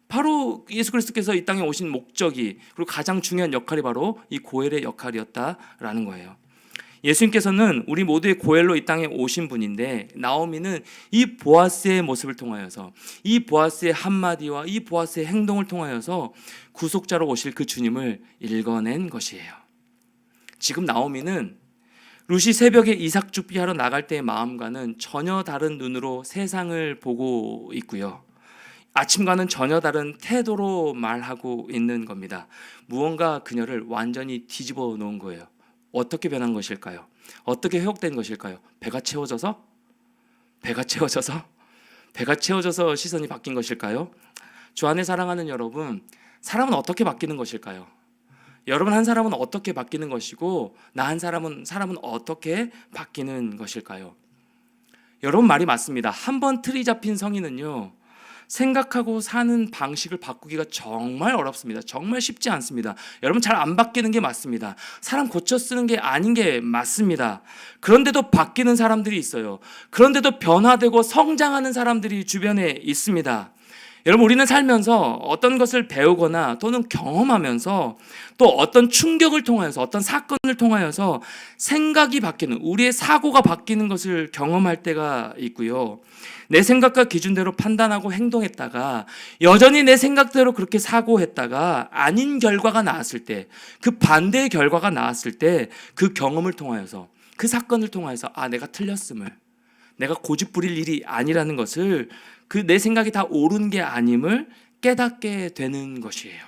바로 예수 그리스도께서 이 땅에 오신 목적이, 그리고 가장 중요한 역할이 바로 이 고엘의 역할이었다라는 거예요. 예수님께서는 우리 모두의 고엘로 이 땅에 오신 분인데, 나오미는 이 보아스의 모습을 통하여서, 이 보아스의 한마디와 이 보아스의 행동을 통하여서 구속자로 오실 그 주님을 읽어낸 것이에요. 지금 나오미는 룻이 새벽에 이삭 줍기하러 나갈 때의 마음과는 전혀 다른 눈으로 세상을 보고 있고요. 아침과는 전혀 다른 태도로 말하고 있는 겁니다. 무언가 그녀를 완전히 뒤집어 놓은 거예요. 어떻게 변한 것일까요? 어떻게 회복된 것일까요? 배가 채워져서? 배가 채워져서 시선이 바뀐 것일까요? 주 안에 사랑하는 여러분, 사람은 어떻게 바뀌는 것일까요? 여러분 한 사람은 어떻게 바뀌는 것이고 나 한 사람은 어떻게 바뀌는 것일까요? 여러분 말이 맞습니다. 한 번 틀이 잡힌 성인은요, 생각하고 사는 방식을 바꾸기가 정말 어렵습니다. 정말 쉽지 않습니다. 여러분 잘 안 바뀌는 게 맞습니다. 사람 고쳐 쓰는 게 아닌 게 맞습니다. 그런데도 바뀌는 사람들이 있어요. 그런데도 변화되고 성장하는 사람들이 주변에 있습니다. 여러분, 우리는 살면서 어떤 것을 배우거나 또는 경험하면서 또 어떤 충격을 통하여서, 어떤 사건을 통하여서 생각이 바뀌는, 우리의 사고가 바뀌는 것을 경험할 때가 있고요. 내 생각과 기준대로 판단하고 행동했다가 여전히 내 생각대로 그렇게 사고했다가 아닌 결과가 나왔을 때, 그 반대의 결과가 나왔을 때 그 경험을 통하여서, 그 사건을 통하여서 내가 틀렸음을, 내가 고집 부릴 일이 아니라는 것을, 그 내 생각이 다 옳은 게 아님을 깨닫게 되는 것이에요.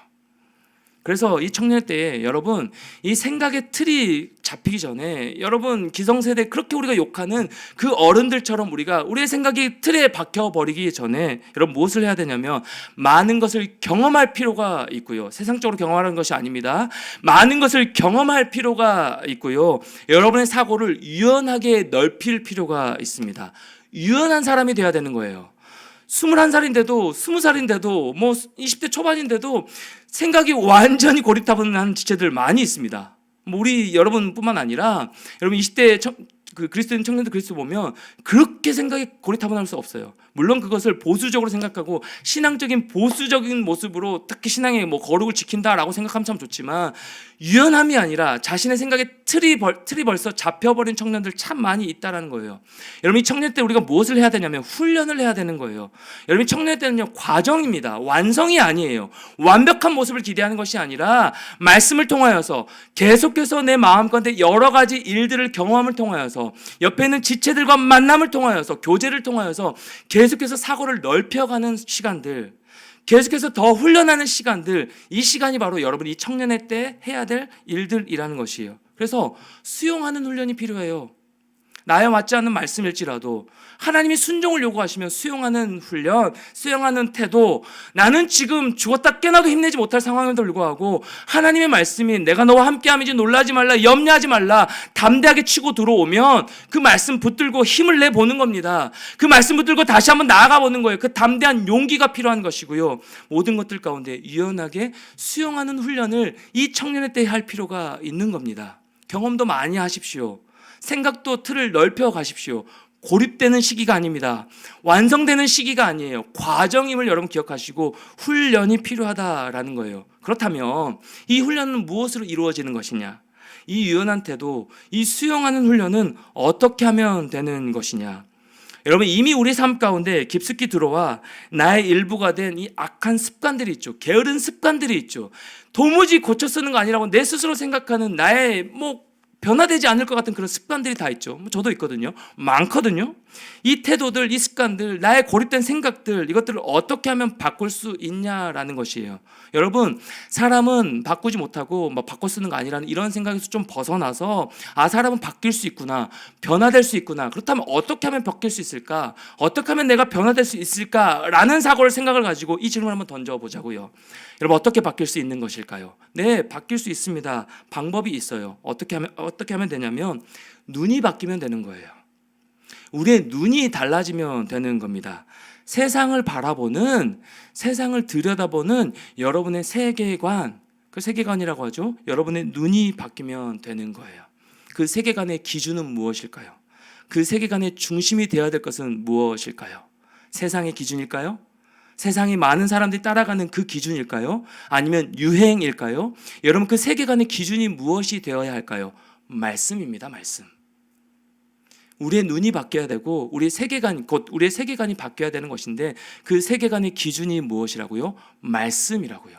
그래서 이 청년 때에 여러분, 이 생각의 틀이 잡히기 전에, 여러분 기성세대 그렇게 우리가 욕하는 그 어른들처럼 우리의 생각이 틀에 박혀버리기 전에 여러분 무엇을 해야 되냐면 많은 것을 경험할 필요가 있고요. 세상적으로 경험하는 것이 아닙니다. 많은 것을 경험할 필요가 있고요. 여러분의 사고를 유연하게 넓힐 필요가 있습니다. 유연한 사람이 돼야 되는 거예요. 21살인데도 20살인데도 20대 초반인데도 생각이 완전히 고리타분한 지체들 많이 있습니다. 우리 여러분뿐만 아니라 여러분 20대 그 그리스도인 청년들 그리스도 보면 그렇게 생각이 고리타분할 수 없어요. 물론 그것을 보수적으로 생각하고 신앙적인 보수적인 모습으로 특히 신앙의 뭐 거룩을 지킨다라고 생각하면 참 좋지만 유연함이 아니라 자신의 생각에 틀이 벌써 잡혀버린 청년들 참 많이 있다라는 거예요. 여러분 이 청년 때 우리가 무엇을 해야 되냐면 훈련을 해야 되는 거예요. 여러분 이 청년 때는요 과정입니다. 완성이 아니에요. 완벽한 모습을 기대하는 것이 아니라 말씀을 통하여서 계속해서 내 마음 가운데 여러 가지 일들을 경험을 통하여서 옆에 있는 지체들과 만남을 통하여서 교제를 통하여서 계속해서 사고를 넓혀가는 시간들, 계속해서 더 훈련하는 시간들, 이 시간이 바로 여러분이 이 청년의 때 해야 될 일들이라는 것이에요. 그래서 수용하는 훈련이 필요해요. 나에 맞지 않는 말씀일지라도 하나님이 순종을 요구하시면 수용하는 훈련, 수용하는 태도, 나는 지금 죽었다 깨나도 힘내지 못할 상황임에도 불구하고 하나님의 말씀이 내가 너와 함께함이지 놀라지 말라, 염려하지 말라, 담대하게 치고 들어오면 그 말씀 붙들고 힘을 내보는 겁니다. 그 말씀 붙들고 다시 한번 나아가 보는 거예요. 그 담대한 용기가 필요한 것이고요. 모든 것들 가운데 유연하게 수용하는 훈련을 이 청년의 때에 할 필요가 있는 겁니다. 경험도 많이 하십시오. 생각도 틀을 넓혀 가십시오. 고립되는 시기가 아닙니다. 완성되는 시기가 아니에요. 과정임을 여러분 기억하시고 훈련이 필요하다라는 거예요. 그렇다면 이 훈련은 무엇으로 이루어지는 것이냐? 이 유연한 태도, 이 수용하는 훈련은 어떻게 하면 되는 것이냐? 여러분 이미 우리 삶 가운데 깊숙이 들어와 나의 일부가 된 이 악한 습관들이 있죠. 게으른 습관들이 있죠. 도무지 고쳐 쓰는 거 아니라고 내 스스로 생각하는 나의 변화되지 않을 것 같은 그런 습관들이 다 있죠. 저도 있거든요. 많거든요. 이 태도들, 이 습관들, 나의 고립된 생각들, 이것들을 어떻게 하면 바꿀 수 있냐라는 것이에요. 여러분, 사람은 바꾸지 못하고 바꿔 쓰는 거 아니라는 이런 생각에서 좀 벗어나서 사람은 바뀔 수 있구나, 변화될 수 있구나. 그렇다면 어떻게 하면 바뀔 수 있을까? 어떻게 하면 내가 변화될 수 있을까라는 생각을 가지고 이 질문을 한번 던져보자고요. 여러분 어떻게 바뀔 수 있는 것일까요? 네, 바뀔 수 있습니다. 방법이 있어요. 어떻게 하면 되냐면 눈이 바뀌면 되는 거예요. 우리의 눈이 달라지면 되는 겁니다. 세상을 바라보는, 세상을 들여다보는 여러분의 세계관, 그 세계관이라고 하죠. 여러분의 눈이 바뀌면 되는 거예요. 그 세계관의 기준은 무엇일까요? 그 세계관의 중심이 되어야 될 것은 무엇일까요? 세상의 기준일까요? 세상이 많은 사람들이 따라가는 그 기준일까요? 아니면 유행일까요? 여러분 그 세계관의 기준이 무엇이 되어야 할까요? 말씀입니다. 말씀. 우리의 눈이 바뀌어야 되고 우리의 세계관이 바뀌어야 되는 것인데 그 세계관의 기준이 무엇이라고요? 말씀이라고요.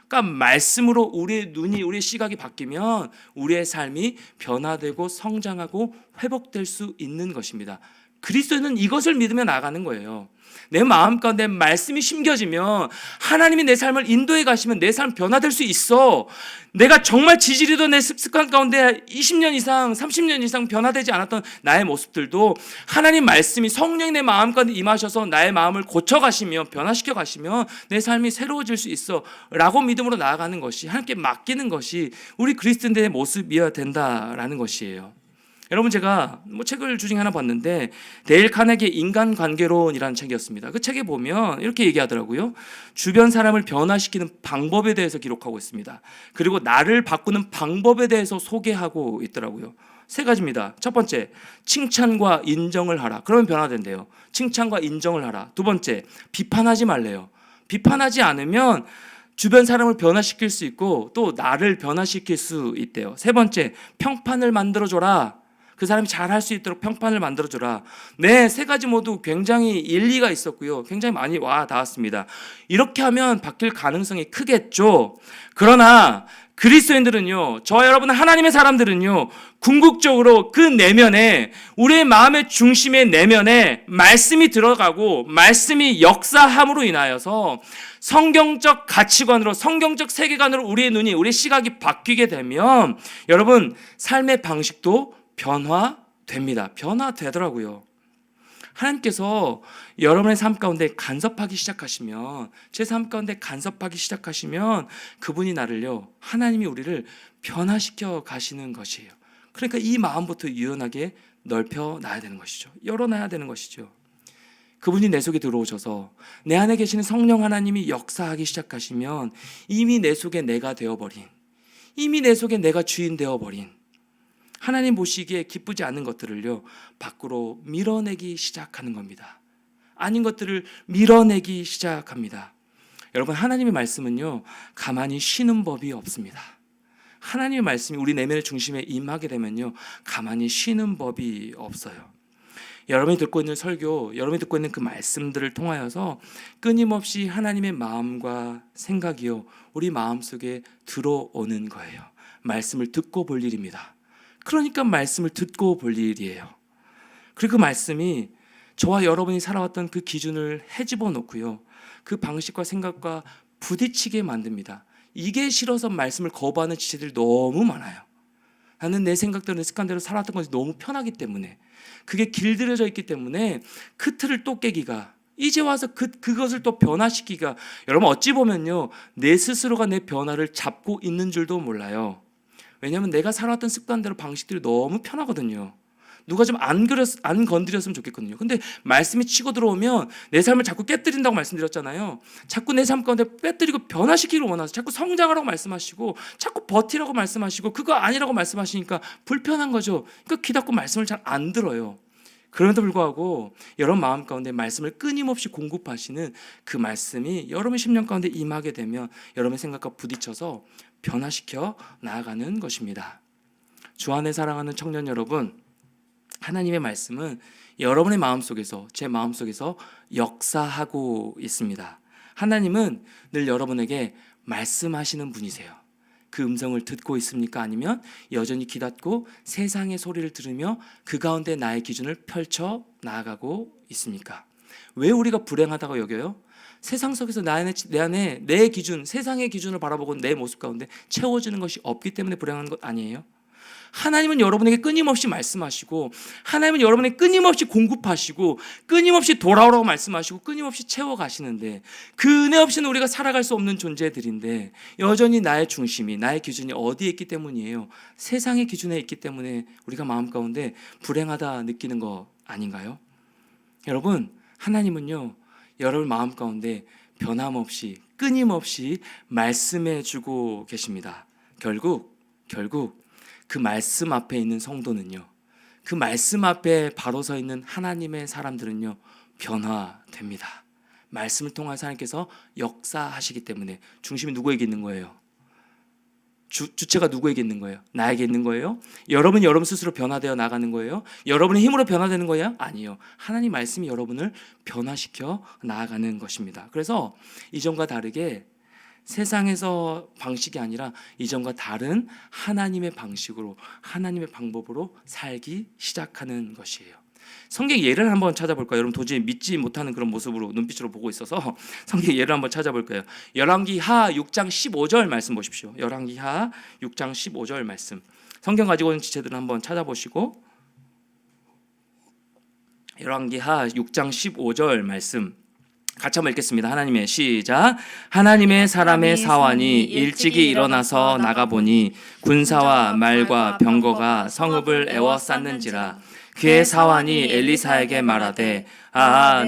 그러니까 말씀으로 우리의 눈이, 우리의 시각이 바뀌면 우리의 삶이 변화되고 성장하고 회복될 수 있는 것입니다. 그리스도인은 이것을 믿으며 나아가는 거예요. 내 마음 가운데 말씀이 심겨지면 하나님이 내 삶을 인도해 가시면 내 삶 변화될 수 있어. 내가 정말 지지리던 내 습관 가운데 20년 이상 30년 이상 변화되지 않았던 나의 모습들도 하나님 말씀이 성령이 내 마음 가운데 임하셔서 나의 마음을 고쳐 가시면, 변화시켜 가시면 내 삶이 새로워질 수 있어 라고 믿음으로 나아가는 것이, 하나님께 맡기는 것이 우리 그리스도인들의 모습이어야 된다라는 것이에요. 여러분 제가 책을 주중에 하나 봤는데 데일 카네기의 인간관계론이라는 책이었습니다. 그 책에 보면 이렇게 얘기하더라고요. 주변 사람을 변화시키는 방법에 대해서 기록하고 있습니다. 그리고 나를 바꾸는 방법에 대해서 소개하고 있더라고요. 3가지입니다. 첫 번째, 칭찬과 인정을 하라. 그러면 변화된대요. 칭찬과 인정을 하라. 두 번째, 비판하지 말래요. 비판하지 않으면 주변 사람을 변화시킬 수 있고 또 나를 변화시킬 수 있대요. 세 번째, 평판을 만들어줘라. 그 사람이 잘할 수 있도록 평판을 만들어줘라. 네, 3가지 모두 굉장히 일리가 있었고요. 굉장히 많이 와 닿았습니다. 이렇게 하면 바뀔 가능성이 크겠죠. 그러나 그리스도인들은요, 저와 여러분 하나님의 사람들은요, 궁극적으로 그 내면에, 우리의 마음의 중심의 내면에 말씀이 들어가고 말씀이 역사함으로 인하여서 성경적 가치관으로, 성경적 세계관으로 우리의 눈이, 우리의 시각이 바뀌게 되면 여러분 삶의 방식도 변화됩니다. 변화되더라고요. 하나님께서 여러분의 삶 가운데 간섭하기 시작하시면, 제 삶 가운데 간섭하기 시작하시면 그분이 나를요, 하나님이 우리를 변화시켜 가시는 것이에요. 그러니까 이 마음부터 유연하게 넓혀놔야 되는 것이죠. 열어놔야 되는 것이죠. 그분이 내 속에 들어오셔서 내 안에 계시는 성령 하나님이 역사하기 시작하시면 이미 내 속에 내가 되어버린, 이미 내 속에 내가 주인 되어버린, 하나님 보시기에 기쁘지 않은 것들을요 밖으로 밀어내기 시작하는 겁니다. 아닌 것들을 밀어내기 시작합니다. 여러분, 하나님의 말씀은요 가만히 쉬는 법이 없습니다. 하나님의 말씀이 우리 내면의 중심에 임하게 되면요 가만히 쉬는 법이 없어요. 여러분이 듣고 있는 설교, 여러분이 듣고 있는 그 말씀들을 통하여서 끊임없이 하나님의 마음과 생각이요 우리 마음속에 들어오는 거예요. 말씀을 듣고 볼 일입니다. 그러니까 말씀을 듣고 볼 일이에요. 그리고 그 말씀이 저와 여러분이 살아왔던 그 기준을 헤집어 놓고요 그 방식과 생각과 부딪히게 만듭니다. 이게 싫어서 말씀을 거부하는 지체들이 너무 많아요. 나는 내 생각대로 내 습관대로 살았던 것이 너무 편하기 때문에, 그게 길들여져 있기 때문에 그 틀을 또 깨기가, 이제 와서 그것을 또 변화시키기가, 여러분 어찌 보면요 내 스스로가 내 변화를 잡고 있는 줄도 몰라요. 왜냐하면 내가 살아왔던 습관대로 방식들이 너무 편하거든요. 누가 좀 안 건드렸으면 좋겠거든요. 근데 말씀이 치고 들어오면 내 삶을 자꾸 깨뜨린다고 말씀드렸잖아요. 자꾸 내 삶 가운데 빼뜨리고 변화시키기를 원하서 자꾸 성장하라고 말씀하시고 자꾸 버티라고 말씀하시고 그거 아니라고 말씀하시니까 불편한 거죠. 그러니까 귀 닫고 말씀을 잘 안 들어요. 그럼에도 불구하고 여러분 마음 가운데 말씀을 끊임없이 공급하시는 그 말씀이 여러분의 심령 가운데 임하게 되면 여러분의 생각과 부딪혀서 변화시켜 나아가는 것입니다. 주 안에 사랑하는 청년 여러분, 하나님의 말씀은 여러분의 마음속에서, 제 마음속에서 역사하고 있습니다. 하나님은 늘 여러분에게 말씀하시는 분이세요. 그 음성을 듣고 있습니까? 아니면 여전히 귀 닫고 세상의 소리를 들으며 그 가운데 나의 기준을 펼쳐 나아가고 있습니까? 왜 우리가 불행하다고 여겨요? 세상 속에서 내 안에 내 기준, 세상의 기준을 바라보고 내 모습 가운데 채워지는 것이 없기 때문에 불행한 것 아니에요? 하나님은 여러분에게 끊임없이 말씀하시고, 하나님은 여러분에게 끊임없이 공급하시고, 끊임없이 돌아오라고 말씀하시고, 끊임없이 채워가시는데, 그 은혜 없이는 우리가 살아갈 수 없는 존재들인데 여전히 나의 중심이, 나의 기준이 어디에 있기 때문이에요? 세상의 기준에 있기 때문에 우리가 마음 가운데 불행하다 느끼는 거 아닌가요? 여러분, 하나님은요 여러분 마음 가운데 변함없이 끊임없이 말씀해 주고 계십니다. 결국 그 말씀 앞에 있는 성도는요, 그 말씀 앞에 바로 서 있는 하나님의 사람들은요 변화됩니다. 말씀을 통해서 하나님께서 역사하시기 때문에. 중심이 누구에게 있는 거예요? 주체가 누구에게 있는 거예요? 나에게 있는 거예요? 여러분이 여러분 스스로 변화되어 나가는 거예요? 여러분의 힘으로 변화되는 거예요? 아니요. 하나님 말씀이 여러분을 변화시켜 나아가는 것입니다. 그래서 이전과 다르게 세상에서 방식이 아니라 이전과 다른 하나님의 방식으로, 하나님의 방법으로 살기 시작하는 것이에요. 성경 예를 한번 찾아볼까요? 여러분 도저히 믿지 못하는 그런 모습으로 눈빛으로 보고 있어서 성경 예를 한번 찾아볼까요? 열왕기하 6장 15절 말씀 보십시오. 열왕기하 6장 15절 말씀. 성경 가지고 있는 지체들은 한번 찾아보시고, 열왕기하 6장 15절 말씀 같이 한번 읽겠습니다. 하나님의 시작. 하나님의 사람의 사환이 일찍이 일어나서 나가보니 군사와 말과 병거가 성읍을 에워쌌는지라. 그의 사환이 엘리사에게 말하되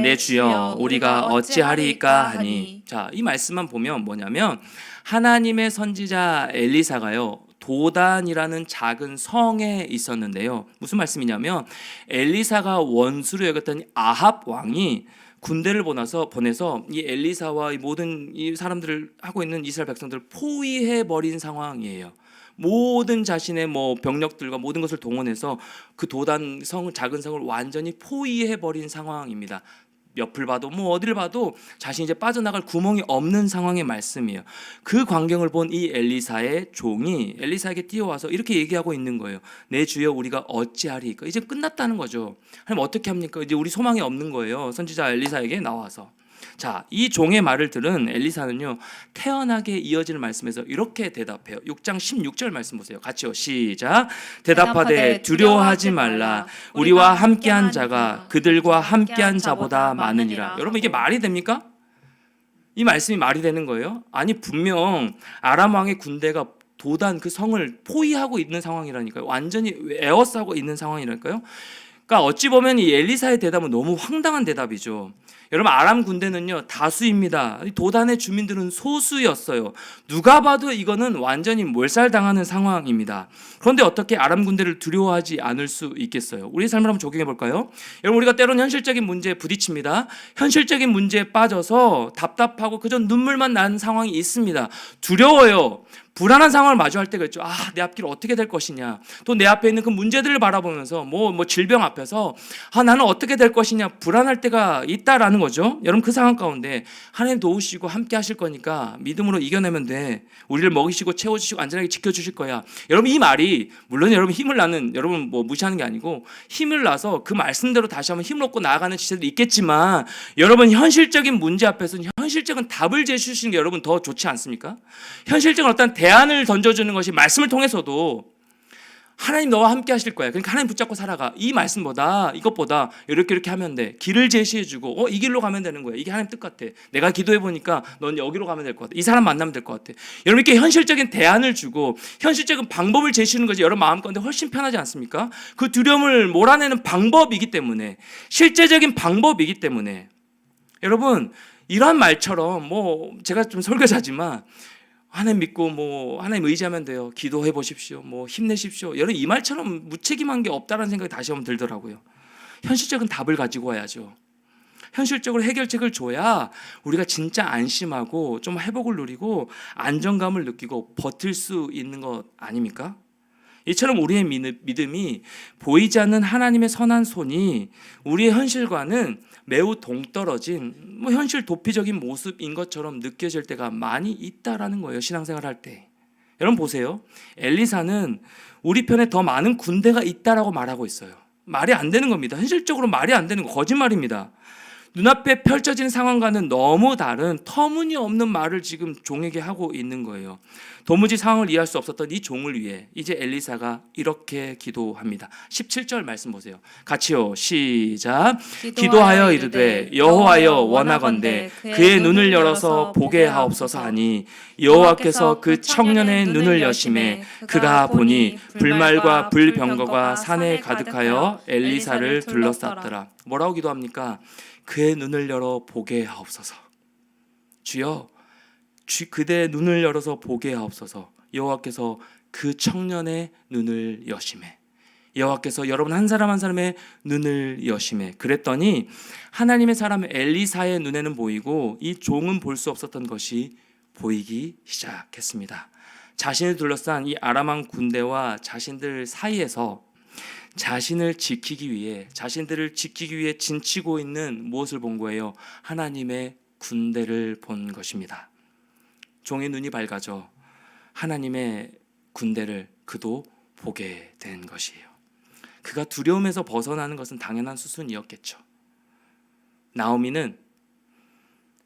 내 주여 우리가 어찌하리이까 하니. 자, 이 말씀만 보면 뭐냐면 하나님의 선지자 엘리사가요 도단이라는 작은 성에 있었는데요. 무슨 말씀이냐면 엘리사가 원수로 여겼던 아합 왕이 군대를 보내서 이 엘리사와 이 모든 이 사람들을 하고 있는 이스라엘 백성들을 포위해 버린 상황이에요. 모든 자신의 병력들과 모든 것을 동원해서 그 도단 성, 작은 성을 완전히 포위해 버린 상황입니다. 옆을 봐도 어디를 봐도 자신이 이제 빠져나갈 구멍이 없는 상황의 말씀이에요. 그 광경을 본 이 엘리사의 종이 엘리사에게 뛰어와서 이렇게 얘기하고 있는 거예요. 내 주여 우리가 어찌하리이까. 이제 끝났다는 거죠. 하나님 어떻게 합니까? 이제 우리 소망이 없는 거예요. 선지자 엘리사에게 나와서. 자, 이 종의 말을 들은 엘리사는요 태연하게 이어지는 말씀에서 이렇게 대답해요. 6장 16절 말씀 보세요. 같이요. 시작. 대답하되 두려워하지 말라. 우리와 함께한 자가 그들과 함께한 자보다 많으니라. 여러분 이게 말이 됩니까? 이 말씀이 말이 되는 거예요? 아니 분명 아람 왕의 군대가 도단 그 성을 포위하고 있는 상황이라니까요. 완전히 에워싸고 있는 상황이라니까요. 그러니까 어찌 보면 이 엘리사의 대답은 너무 황당한 대답이죠. 여러분, 아람 군대는요 다수입니다. 도단의 주민들은 소수였어요. 누가 봐도 이거는 완전히 몰살당하는 상황입니다. 그런데 어떻게 아람 군대를 두려워하지 않을 수 있겠어요? 우리의 삶을 한번 적용해 볼까요? 여러분, 우리가 때로는 현실적인 문제에 부딪힙니다. 현실적인 문제에 빠져서 답답하고 그저 눈물만 나는 상황이 있습니다. 두려워요. 불안한 상황을 마주할 때가 있죠. 내 앞길 어떻게 될 것이냐. 또 내 앞에 있는 그 문제들을 바라보면서 뭐 질병 앞에서 나는 어떻게 될 것이냐 불안할 때가 있다라는 거죠. 여러분, 그 상황 가운데 하나님 도우시고 함께 하실 거니까 믿음으로 이겨내면 돼. 우리를 먹이시고 채워주시고 안전하게 지켜주실 거야. 여러분, 이 말이 물론 여러분 힘을 나는, 여러분 뭐 무시하는 게 아니고 힘을 나서 그 말씀대로 다시 한번 힘을 얻고 나아가는 지체들이 있겠지만, 여러분 현실적인 문제 앞에서는 현실적인 답을 제시하시는 게 여러분 더 좋지 않습니까? 현실적인 어떤 대안을 던져주는 것이 말씀을 통해서도 하나님 너와 함께 하실 거야. 그러니까 하나님 붙잡고 살아가. 이 말씀보다 이것보다 이렇게 하면 돼. 길을 제시해주고 이 길로 가면 되는 거야. 이게 하나님 뜻 같아. 내가 기도해 보니까 넌 여기로 가면 될 것 같아. 이 사람 만나면 될 것 같아. 여러분, 이렇게 현실적인 대안을 주고 현실적인 방법을 제시하는 것이 여러분 마음 가운데 훨씬 편하지 않습니까? 그 두려움을 몰아내는 방법이기 때문에, 실제적인 방법이기 때문에 여러분, 이러한 말처럼 제가 좀 설교자지만 하나님 믿고 하나님 의지하면 돼요. 기도해 보십시오. 힘내십시오. 여러분, 이 말처럼 무책임한 게 없다는 생각이 다시 한번 들더라고요. 현실적인 답을 가지고 와야죠. 현실적으로 해결책을 줘야 우리가 진짜 안심하고 좀 회복을 누리고 안정감을 느끼고 버틸 수 있는 것 아닙니까? 이처럼 우리의 믿음이 보이지 않는 하나님의 선한 손이 우리의 현실과는 매우 동떨어진 현실 도피적인 모습인 것처럼 느껴질 때가 많이 있다라는 거예요. 신앙생활 할 때. 여러분 보세요. 엘리사는 우리 편에 더 많은 군대가 있다라고 말하고 있어요. 말이 안 되는 겁니다. 현실적으로 말이 안 되는 거, 거짓말입니다. 눈앞에 펼쳐진 상황과는 너무 다른 터무니없는 말을 지금 종에게 하고 있는 거예요. 도무지 상황을 이해할 수 없었던 이 종을 위해 이제 엘리사가 이렇게 기도합니다. 17절 말씀 보세요. 같이요. 시작. 기도하여 이르되 여호와여 원하건대 그의 눈을 열어서 보게 하옵소서 하니 여호와께서 그 청년의 눈을 여심해 그가 보니 불말과 불병거가 산에 가득하여 엘리사를 둘러쌌더라. 뭐라고 기도합니까? 그의 눈을 열어 보게 하옵소서. 주여, 그대의 눈을 열어서 보게 하옵소서. 여호와께서 그 청년의 눈을 여심해. 여호와께서 여러분 한 사람 한 사람의 눈을 여심해. 그랬더니 하나님의 사람 엘리사의 눈에는 보이고 이 종은 볼 수 없었던 것이 보이기 시작했습니다. 자신을 둘러싼 이 아람왕 군대와 자신들 사이에서 자신들을 지키기 위해 진치고 있는 무엇을 본 거예요? 하나님의 군대를 본 것입니다. 종의 눈이 밝아져 하나님의 군대를 그도 보게 된 것이에요. 그가 두려움에서 벗어나는 것은 당연한 수순이었겠죠. 나오미는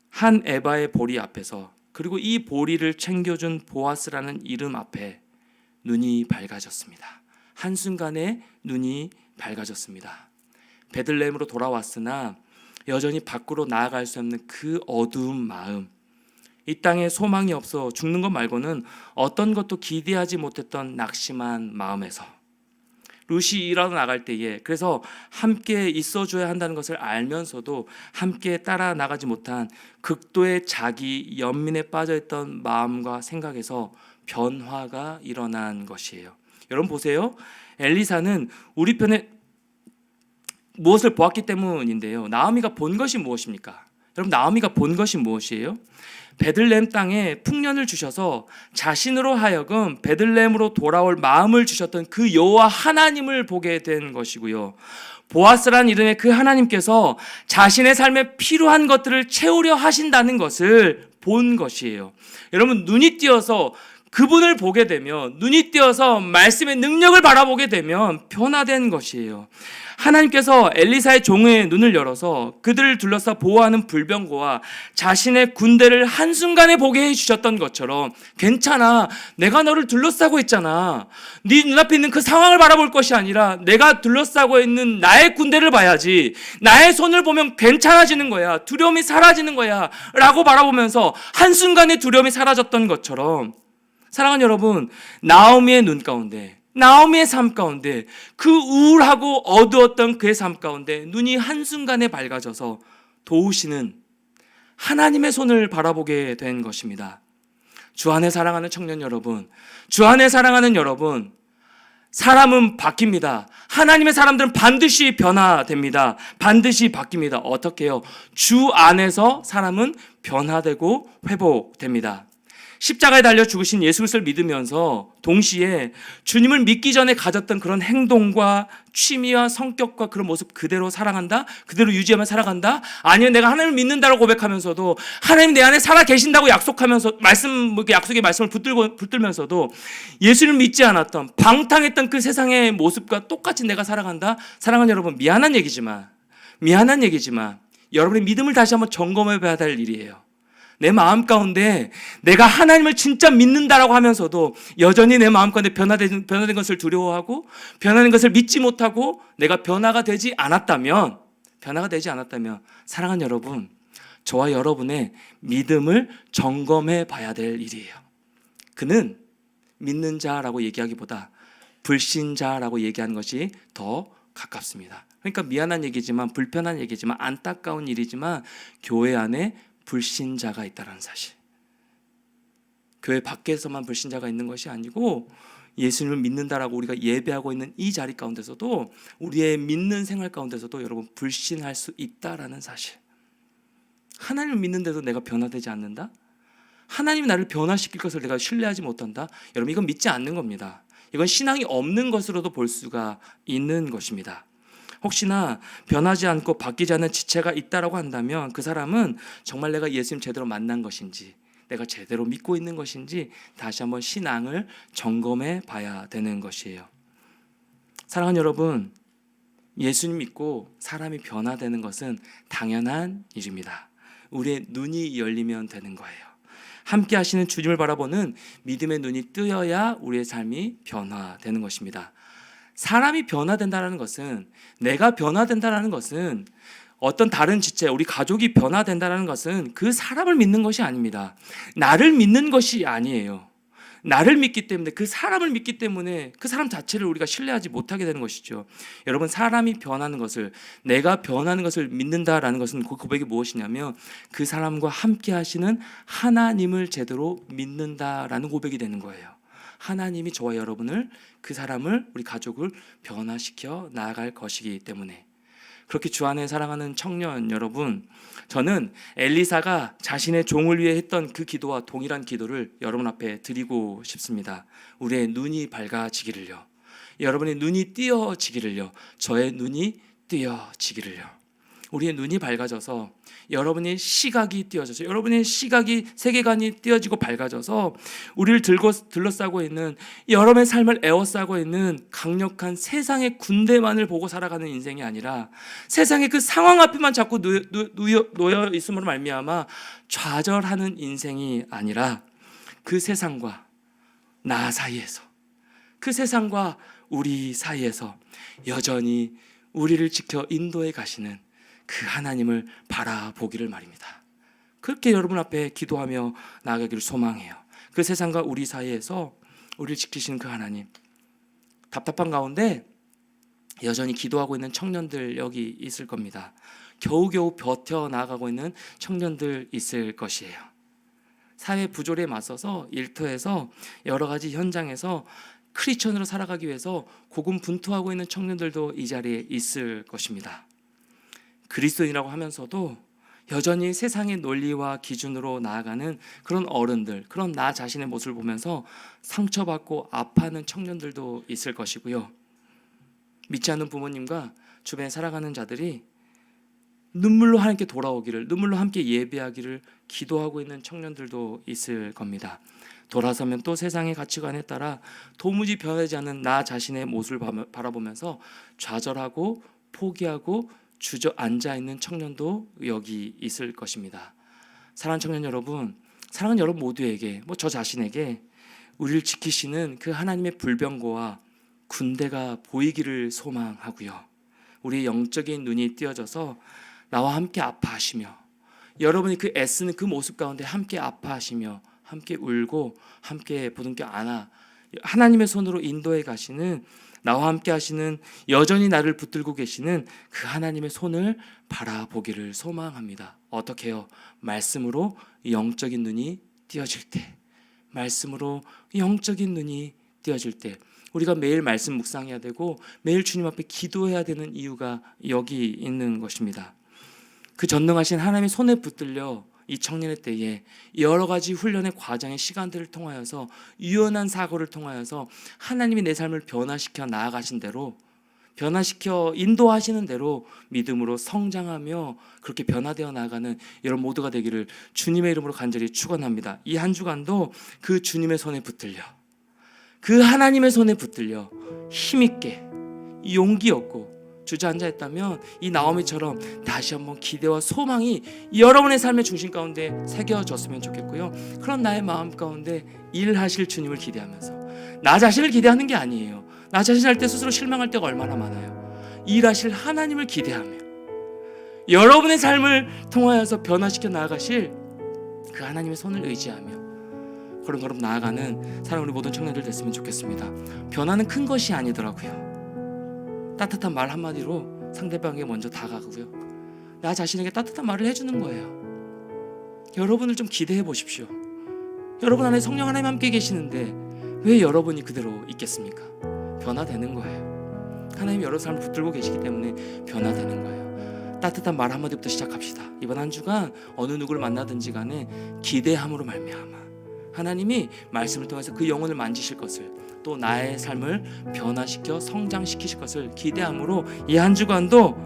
한 에바의 보리 앞에서, 그리고 이 보리를 챙겨준 보아스라는 이름 앞에 눈이 밝아졌습니다. 한순간에 눈이 밝아졌습니다. 베들레헴으로 돌아왔으나 여전히 밖으로 나아갈 수 없는 그 어두운 마음, 이 땅에 소망이 없어 죽는 것 말고는 어떤 것도 기대하지 못했던 낙심한 마음에서 룻이 일하러 나갈 때에, 그래서 함께 있어줘야 한다는 것을 알면서도 함께 따라 나가지 못한 극도의 자기 연민에 빠져있던 마음과 생각에서 변화가 일어난 것이에요. 여러분 보세요. 엘리사는 우리 편에 무엇을 보았기 때문인데요. 나오미가 본 것이 무엇입니까? 여러분, 나오미가 본 것이 무엇이에요? 베들레헴 땅에 풍년을 주셔서 자신으로 하여금 베들레헴으로 돌아올 마음을 주셨던 그 여호와 하나님을 보게 된 것이고요. 보아스라는 이름의 그 하나님께서 자신의 삶에 필요한 것들을 채우려 하신다는 것을 본 것이에요. 여러분, 눈이 띄어서 그분을 보게 되면, 눈이 띄어서 말씀의 능력을 바라보게 되면 변화된 것이에요. 하나님께서 엘리사의 종의 눈을 열어서 그들을 둘러싸 보호하는 불병거와 자신의 군대를 한순간에 보게 해주셨던 것처럼, 괜찮아, 내가 너를 둘러싸고 있잖아, 네 눈앞에 있는 그 상황을 바라볼 것이 아니라 내가 둘러싸고 있는 나의 군대를 봐야지, 나의 손을 보면 괜찮아지는 거야, 두려움이 사라지는 거야 라고 바라보면서 한순간에 두려움이 사라졌던 것처럼, 사랑하는 여러분, 나오미의 눈 가운데 나오미의 삶 가운데 그 우울하고 어두웠던 그의 삶 가운데 눈이 한순간에 밝아져서 도우시는 하나님의 손을 바라보게 된 것입니다. 주 안에 사랑하는 청년 여러분, 주 안에 사랑하는 여러분, 사람은 바뀝니다. 하나님의 사람들은 반드시 변화됩니다. 반드시 바뀝니다. 어떻게 해요? 주 안에서 사람은 변화되고 회복됩니다. 십자가에 달려 죽으신 예수 그리스도를 믿으면서 동시에 주님을 믿기 전에 가졌던 그런 행동과 취미와 성격과 그런 모습 그대로 살아간다? 그대로 유지하며 살아간다? 아니면 내가 하나님을 믿는다고 고백하면서도 하나님 내 안에 살아 계신다고 약속하면서 약속의 말씀을 붙들면서도 예수를 믿지 않았던 방탕했던 그 세상의 모습과 똑같이 내가 살아간다? 사랑하는 여러분, 미안한 얘기지만 여러분의 믿음을 다시 한번 점검해 봐야 될 일이에요. 내 마음 가운데 내가 하나님을 진짜 믿는다라고 하면서도 여전히 내 마음 가운데 변화된 것을 두려워하고 변화된 것을 믿지 못하고 내가 변화가 되지 않았다면 사랑하는 여러분, 저와 여러분의 믿음을 점검해 봐야 될 일이에요. 그는 믿는 자라고 얘기하기보다 불신자라고 얘기하는 것이 더 가깝습니다. 그러니까 미안한 얘기지만, 불편한 얘기지만, 안타까운 일이지만 교회 안에 불신자가 있다는 사실. 교회 밖에서만 불신자가 있는 것이 아니고 예수님을 믿는다라고 우리가 예배하고 있는 이 자리 가운데서도, 우리의 믿는 생활 가운데서도 여러분 불신할 수 있다라는 사실. 하나님을 믿는데도 내가 변화되지 않는다? 하나님이 나를 변화시킬 것을 내가 신뢰하지 못한다? 여러분, 이건 믿지 않는 겁니다. 이건 신앙이 없는 것으로도 볼 수가 있는 것입니다. 혹시나 변하지 않고 바뀌지 않는 지체가 있다라고 한다면 그 사람은 정말 내가 예수님 제대로 만난 것인지, 내가 제대로 믿고 있는 것인지 다시 한번 신앙을 점검해 봐야 되는 것이에요. 사랑하는 여러분, 예수님 믿고 사람이 변화되는 것은 당연한 일입니다. 우리의 눈이 열리면 되는 거예요. 함께 하시는 주님을 바라보는 믿음의 눈이 뜨여야 우리의 삶이 변화되는 것입니다. 사람이 변화된다는 것은, 내가 변화된다는 것은, 어떤 다른 지체, 우리 가족이 변화된다는 것은 그 사람을 믿는 것이 아닙니다. 나를 믿는 것이 아니에요. 나를 믿기 때문에, 그 사람을 믿기 때문에 그 사람 자체를 우리가 신뢰하지 못하게 되는 것이죠. 여러분, 사람이 변하는 것을, 내가 변하는 것을 믿는다라는 것은 그 고백이 무엇이냐면 그 사람과 함께 하시는 하나님을 제대로 믿는다라는 고백이 되는 거예요. 하나님이 저와 여러분을, 그 사람을, 우리 가족을 변화시켜 나아갈 것이기 때문에. 그렇게 주 안에 사랑하는 청년 여러분, 저는 엘리사가 자신의 종을 위해 했던 그 기도와 동일한 기도를 여러분 앞에 드리고 싶습니다. 우리의 눈이 밝아지기를요, 여러분의 눈이 띄어지기를요, 저의 눈이 띄어지기를요. 우리의 눈이 밝아져서, 여러분의 시각이 띄어져서, 여러분의 시각이, 세계관이 띄어지고 밝아져서 우리를 둘러싸고 있는, 여러분의 삶을 에워싸고 있는 강력한 세상의 군대만을 보고 살아가는 인생이 아니라, 세상의 그 상황 앞에만 자꾸 놓여 있음으로 말미암아 좌절하는 인생이 아니라, 그 세상과 나 사이에서, 그 세상과 우리 사이에서 여전히 우리를 지켜 인도해 가시는 그 하나님을 바라보기를 말입니다. 그렇게 여러분 앞에 기도하며 나아가기를 소망해요. 그 세상과 우리 사이에서 우리를 지키시는 그 하나님. 답답한 가운데 여전히 기도하고 있는 청년들 여기 있을 겁니다. 겨우겨우 버텨 나아가고 있는 청년들 있을 것이에요. 사회 부조리에 맞서서 일터에서 여러 가지 현장에서 크리스천으로 살아가기 위해서 고군분투하고 있는 청년들도 이 자리에 있을 것입니다. 그리스도인이라고 하면서도 여전히 세상의 논리와 기준으로 나아가는 그런 어른들, 그런 나 자신의 모습을 보면서 상처받고 아파하는 청년들도 있을 것이고요. 믿지 않는 부모님과 주변에 살아가는 자들이 눈물로 하나님께 돌아오기를, 눈물로 함께 예배하기를 기도하고 있는 청년들도 있을 겁니다. 돌아서면 또 세상의 가치관에 따라 도무지 변하지 않는 나 자신의 모습을 바라보면서 좌절하고 포기하고 주저앉아 있는 청년도 여기 있을 것입니다. 사랑하는 청년 여러분, 사랑하는 여러분 모두에게, 저 자신에게 우리를 지키시는 그 하나님의 불병거와 군대가 보이기를 소망하고요. 우리의 영적인 눈이 띄어져서 나와 함께 아파하시며, 여러분이 그 애쓰는 그 모습 가운데 함께 아파하시며, 함께 울고 함께 부둥켜 안아 하나님의 손으로 인도해 가시는, 나와 함께 하시는, 여전히 나를 붙들고 계시는 그 하나님의 손을 바라보기를 소망합니다. 어떻게요? 말씀으로 영적인 눈이 띄어질 때, 말씀으로 영적인 눈이 띄어질 때, 우리가 매일 말씀 묵상해야 되고 매일 주님 앞에 기도해야 되는 이유가 여기 있는 것입니다. 그 전능하신 하나님의 손에 붙들려 이 청년의 때에 여러 가지 훈련의 과정의 시간들을 통하여서, 유연한 사고를 통하여서 하나님이 내 삶을 변화시켜 나아가신 대로, 변화시켜 인도하시는 대로 믿음으로 성장하며 그렇게 변화되어 나아가는 여러분 모두가 되기를 주님의 이름으로 간절히 축원합니다. 이 한 주간도 그 주님의 손에 붙들려, 그 하나님의 손에 붙들려 힘있게, 용기 얻고 주저앉아 있다면 이 나오미처럼 다시 한번 기대와 소망이 여러분의 삶의 중심 가운데 새겨졌으면 좋겠고요. 그런 나의 마음 가운데 일하실 주님을 기대하면서, 나 자신을 기대하는 게 아니에요. 나 자신 할 때 스스로 실망할 때가 얼마나 많아요. 일하실 하나님을 기대하며 여러분의 삶을 통하여서 변화시켜 나아가실 그 하나님의 손을 의지하며 그런 걸음 나아가는 사랑 우리 모든 청년들 됐으면 좋겠습니다. 변화는 큰 것이 아니더라고요. 따뜻한 말 한마디로 상대방에게 먼저 다가가고요, 나 자신에게 따뜻한 말을 해주는 거예요. 여러분을 좀 기대해 보십시오. 여러분 안에 성령 하나님 함께 계시는데 왜 여러분이 그대로 있겠습니까? 변화되는 거예요. 하나님이 여러 사람을 붙들고 계시기 때문에 변화되는 거예요. 따뜻한 말 한마디부터 시작합시다. 이번 한 주간 어느 누구를 만나든지 간에 기대함으로 말미암아 하나님이 말씀을 통해서 그 영혼을 만지실 것을, 또 나의 삶을 변화시켜 성장시키실 것을 기대함으로 이 한 주간도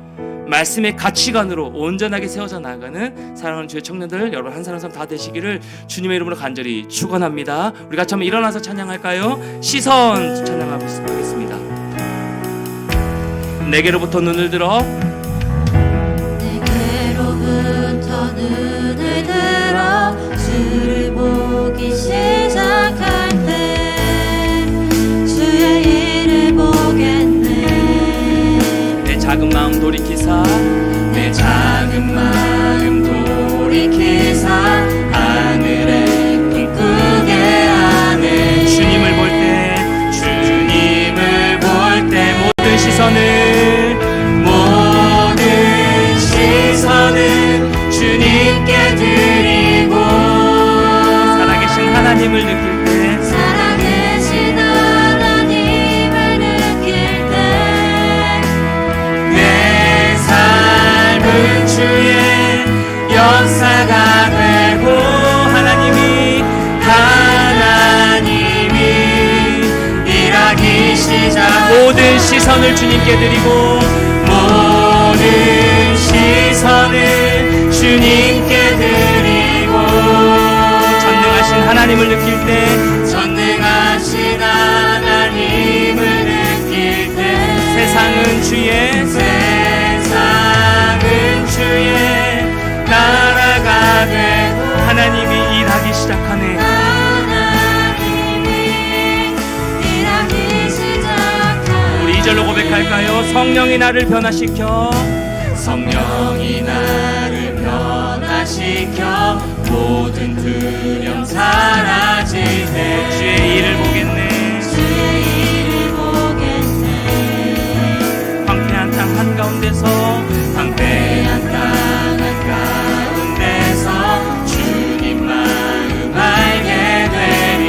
말씀의 가치관으로 온전하게 세워져 나가는 사랑하는 주의 청년들 여러분 한 사람 한 사람 다 되시기를 주님의 이름으로 간절히 축원합니다. 우리 같이 한번 일어나서 찬양할까요? 시선 찬양하겠습니다. 내게로부터 눈을 들어, 내게로부터 눈을 들어 주를 보기 시작할 때 주의 일을 보겠네. 내 작은 마음 돌이키사, 내 작은 마음 돌이키사 하늘에 꿈꾸게 하네. 주님을 볼 때, 주님을 볼 때 모든 시선을 주님께 드리고 살아계신 하나님을 느낄 때, 살아계신 하나님을 느낄 때 내 삶은 주의 역사가 되고 하나님이 일하기 시작. 모든 시선을 주님께 드리고, 모든 시선을 주님께 드리고 전능하신 하나님을 느낄 때, 전능하신 하나님을 느낄 때 세상은 주의 나라가 되고 하나님이 일하기 시작하네. 하나님이 일하기 시작하네. 우리 2절로 고백할까요? 성령이 나를 변화시켜, 성령이 나를 변화시켜 모든 두려움 사라질 때 주의 일을 보겠네. 주의 일을 보겠네. 황폐한 땅 한가운데서, 황폐한 땅 한가운데서 주님 마음 알게 되리.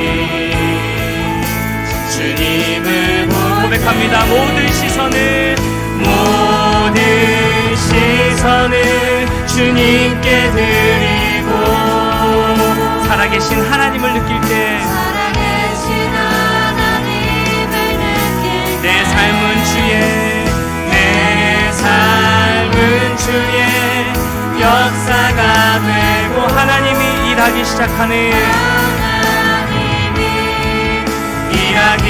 주님을 고백합니다. 모든 시선을 주님께 드리고 살아계신 하나님을 느낄 때, 살아계신 하나님을 느낄 때 내 삶은 주의 역사가 되고 하나님이 일하기 시작하네. 하나님이 일하기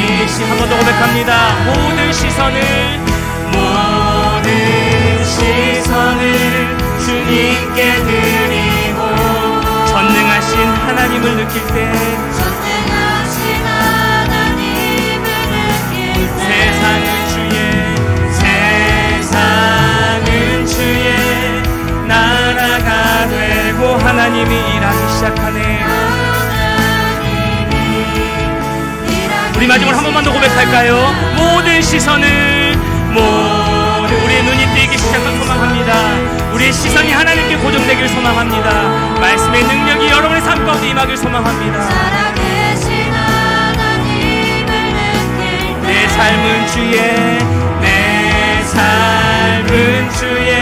한 번 더 고백합니다. 모든 시선을 주님께 드리고 전능하신 하나님을 느낄 때, 전능하신 하나님을 느낄 때 세상은 주의 나라가 되고 하나님이 일하기 시작하네. 하나님이 일하기 우리 마지막으로 한 번만 더 고백할까요? 모든 시선을 우리의 눈이 뜨이기 시작한 소망합니다. 우리의 시선이 하나님께 고정되길 소망합니다. 말씀의 능력이 여러분의 삶 가운데 임하길 소망합니다. 살아계신 하나님을 느낄 때 내 삶은 주의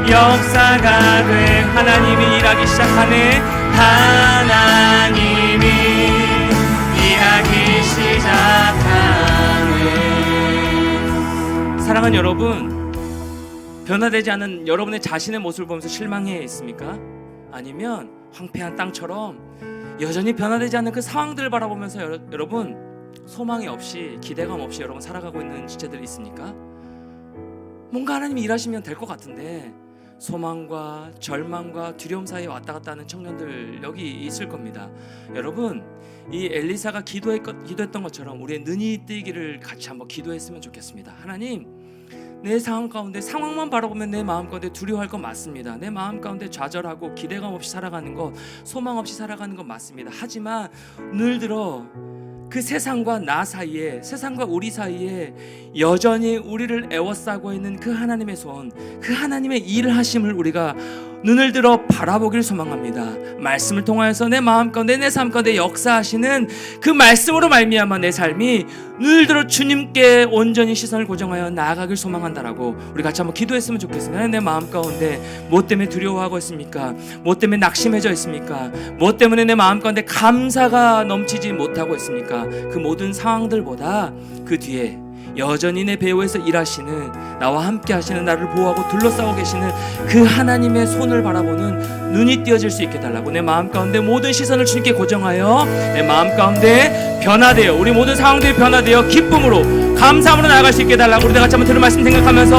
역사가 돼. 하나님이 일하기 시작하네. 하나님이 일하기 시작하네. 사랑하는 여러분, 변화되지 않은 여러분의 자신의 모습을 보면서 실망해 있습니까? 아니면 황폐한 땅처럼 여전히 변화되지 않는 그 상황들을 바라보면서 여러분 소망이 없이, 기대감 없이 여러분 살아가고 있는 지체들이 있습니까? 뭔가 하나님이 일하시면 될 것 같은데 소망과 절망과 두려움 사이에 왔다 갔다 하는 청년들 여기 있을 겁니다. 여러분, 이 엘리사가 기도했던 것처럼 우리의 눈이 뜨이기를 같이 한번 기도했으면 좋겠습니다. 하나님, 내 상황 가운데 상황만 바라보면 내 마음 가운데 두려워할 건 맞습니다. 내 마음 가운데 좌절하고 기대감 없이 살아가는 것, 소망 없이 살아가는 건 맞습니다. 하지만 늘 들어 그 세상과 나 사이에, 세상과 우리 사이에 여전히 우리를 애워싸고 있는 그 하나님의 손, 그 하나님의 일을 하심을 우리가 눈을 들어 바라보길 소망합니다. 말씀을 통하여서 내 마음 가운데, 내 삶 가운데 역사하시는 그 말씀으로 말미암아 내 삶이 눈을 들어 주님께 온전히 시선을 고정하여 나아가길 소망한다라고 우리 같이 한번 기도했으면 좋겠습니다. 내 마음 가운데 뭐 때문에 두려워하고 있습니까? 뭐 때문에 낙심해져 있습니까? 뭐 때문에 내 마음 가운데 감사가 넘치지 못하고 있습니까? 그 모든 상황들보다 그 뒤에 여전히 내 배후에서 일하시는, 나와 함께 하시는, 나를 보호하고 둘러싸고 계시는 그 하나님의 손을 바라보는 눈이 띄어질 수 있게 달라고, 내 마음 가운데 모든 시선을 주님께 고정하여 내 마음 가운데 변화되어, 우리 모든 상황들이 변화되어 기쁨으로, 감사함으로 나아갈 수 있게 달라고 우리 다 같이 한번 들은 말씀 생각하면서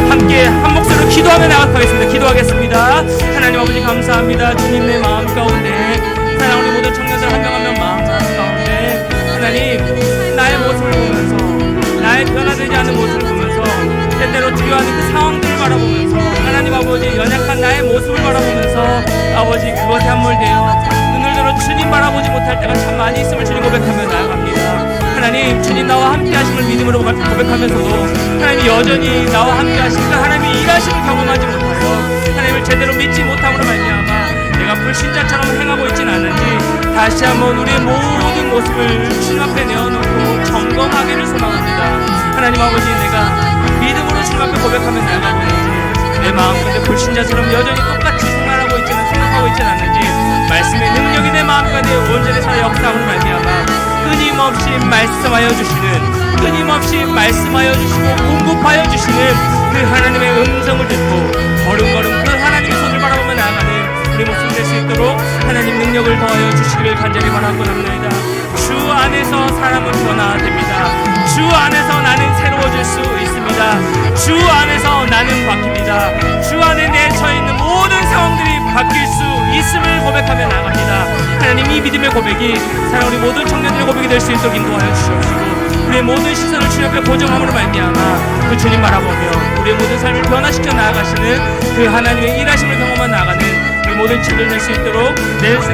함께 한 목소리로 기도하며 나아가겠습니다. 기도하겠습니다. 하나님 아버지 감사합니다. 주님, 내 마음 가운데 사랑, 우리 모든 청년들 한 명 한 명 마음 가운데 하나님, 나의 모습을 보면서, 나의 변화되지 않은 모습을 보면서, 때때로 두려워하는 그 상황들을 바라보면서, 하나님 아버지 연약한 나의 모습을 바라보면서 아버지 그것에 함몰되어 눈을 들어 주님 바라보지 못할 때가 참 많이 있음을 주님 고백하며 나아갑니다. 하나님, 주님 나와 함께 하심을 믿음으로 고백하면서도 하나님 여전히 나와 함께 하신 그 하나님이 일하심을 경험하지 못하여 하나님을 제대로 믿지 못함으로 말미암아 내가 불신자처럼 행하고 있지는 않은지 다시 한번 우리의 모든 모습을 주님 앞에 내어놓고 점검하기를 소망합니다. 하나님 아버지, 내가 믿음으로 주님 앞에 고백하며 나아가고 있는지, 내 마음 가운데 불신자처럼 여전히 똑같이 생각하고 있지는 않는지, 말씀의 능력이 내 마음 가운데 온전히 살아 역사함으로 말미암아 끊임없이 말씀하여 주시는, 끊임없이 말씀하여 주시고 공급하여 주시는 그 하나님의 음성을 듣고 걸음걸음 그 하나님의 손을 바라보며 나아가는 우리 모습 될 수 있도록 하나님 능력을 더하여 주시기를 간절히 바라고 합니다. 주 안에서 사람은 변화됩니다. 주 안에서 나는 새로워질 수 있습니다. 주 안에서 나는 바뀝니다. 주 안에 내처 있는 모든 상황들이 바뀔 수 있음을 고백하며 나갑니다. 하나님, 이 믿음의 고백이 사랑 우리 모든 청년들의 고백이 될 수 있도록 인도하여 주시옵시고, 우리의 모든 시선을 주님 앞에 고정함으로 말미암아 그 주님 바라보며 우리의 모든 삶을 변화시켜 나아가시는 그 하나님의 일하심을 경험하며 나아가는 우리 모든 친구들 될 수 있도록,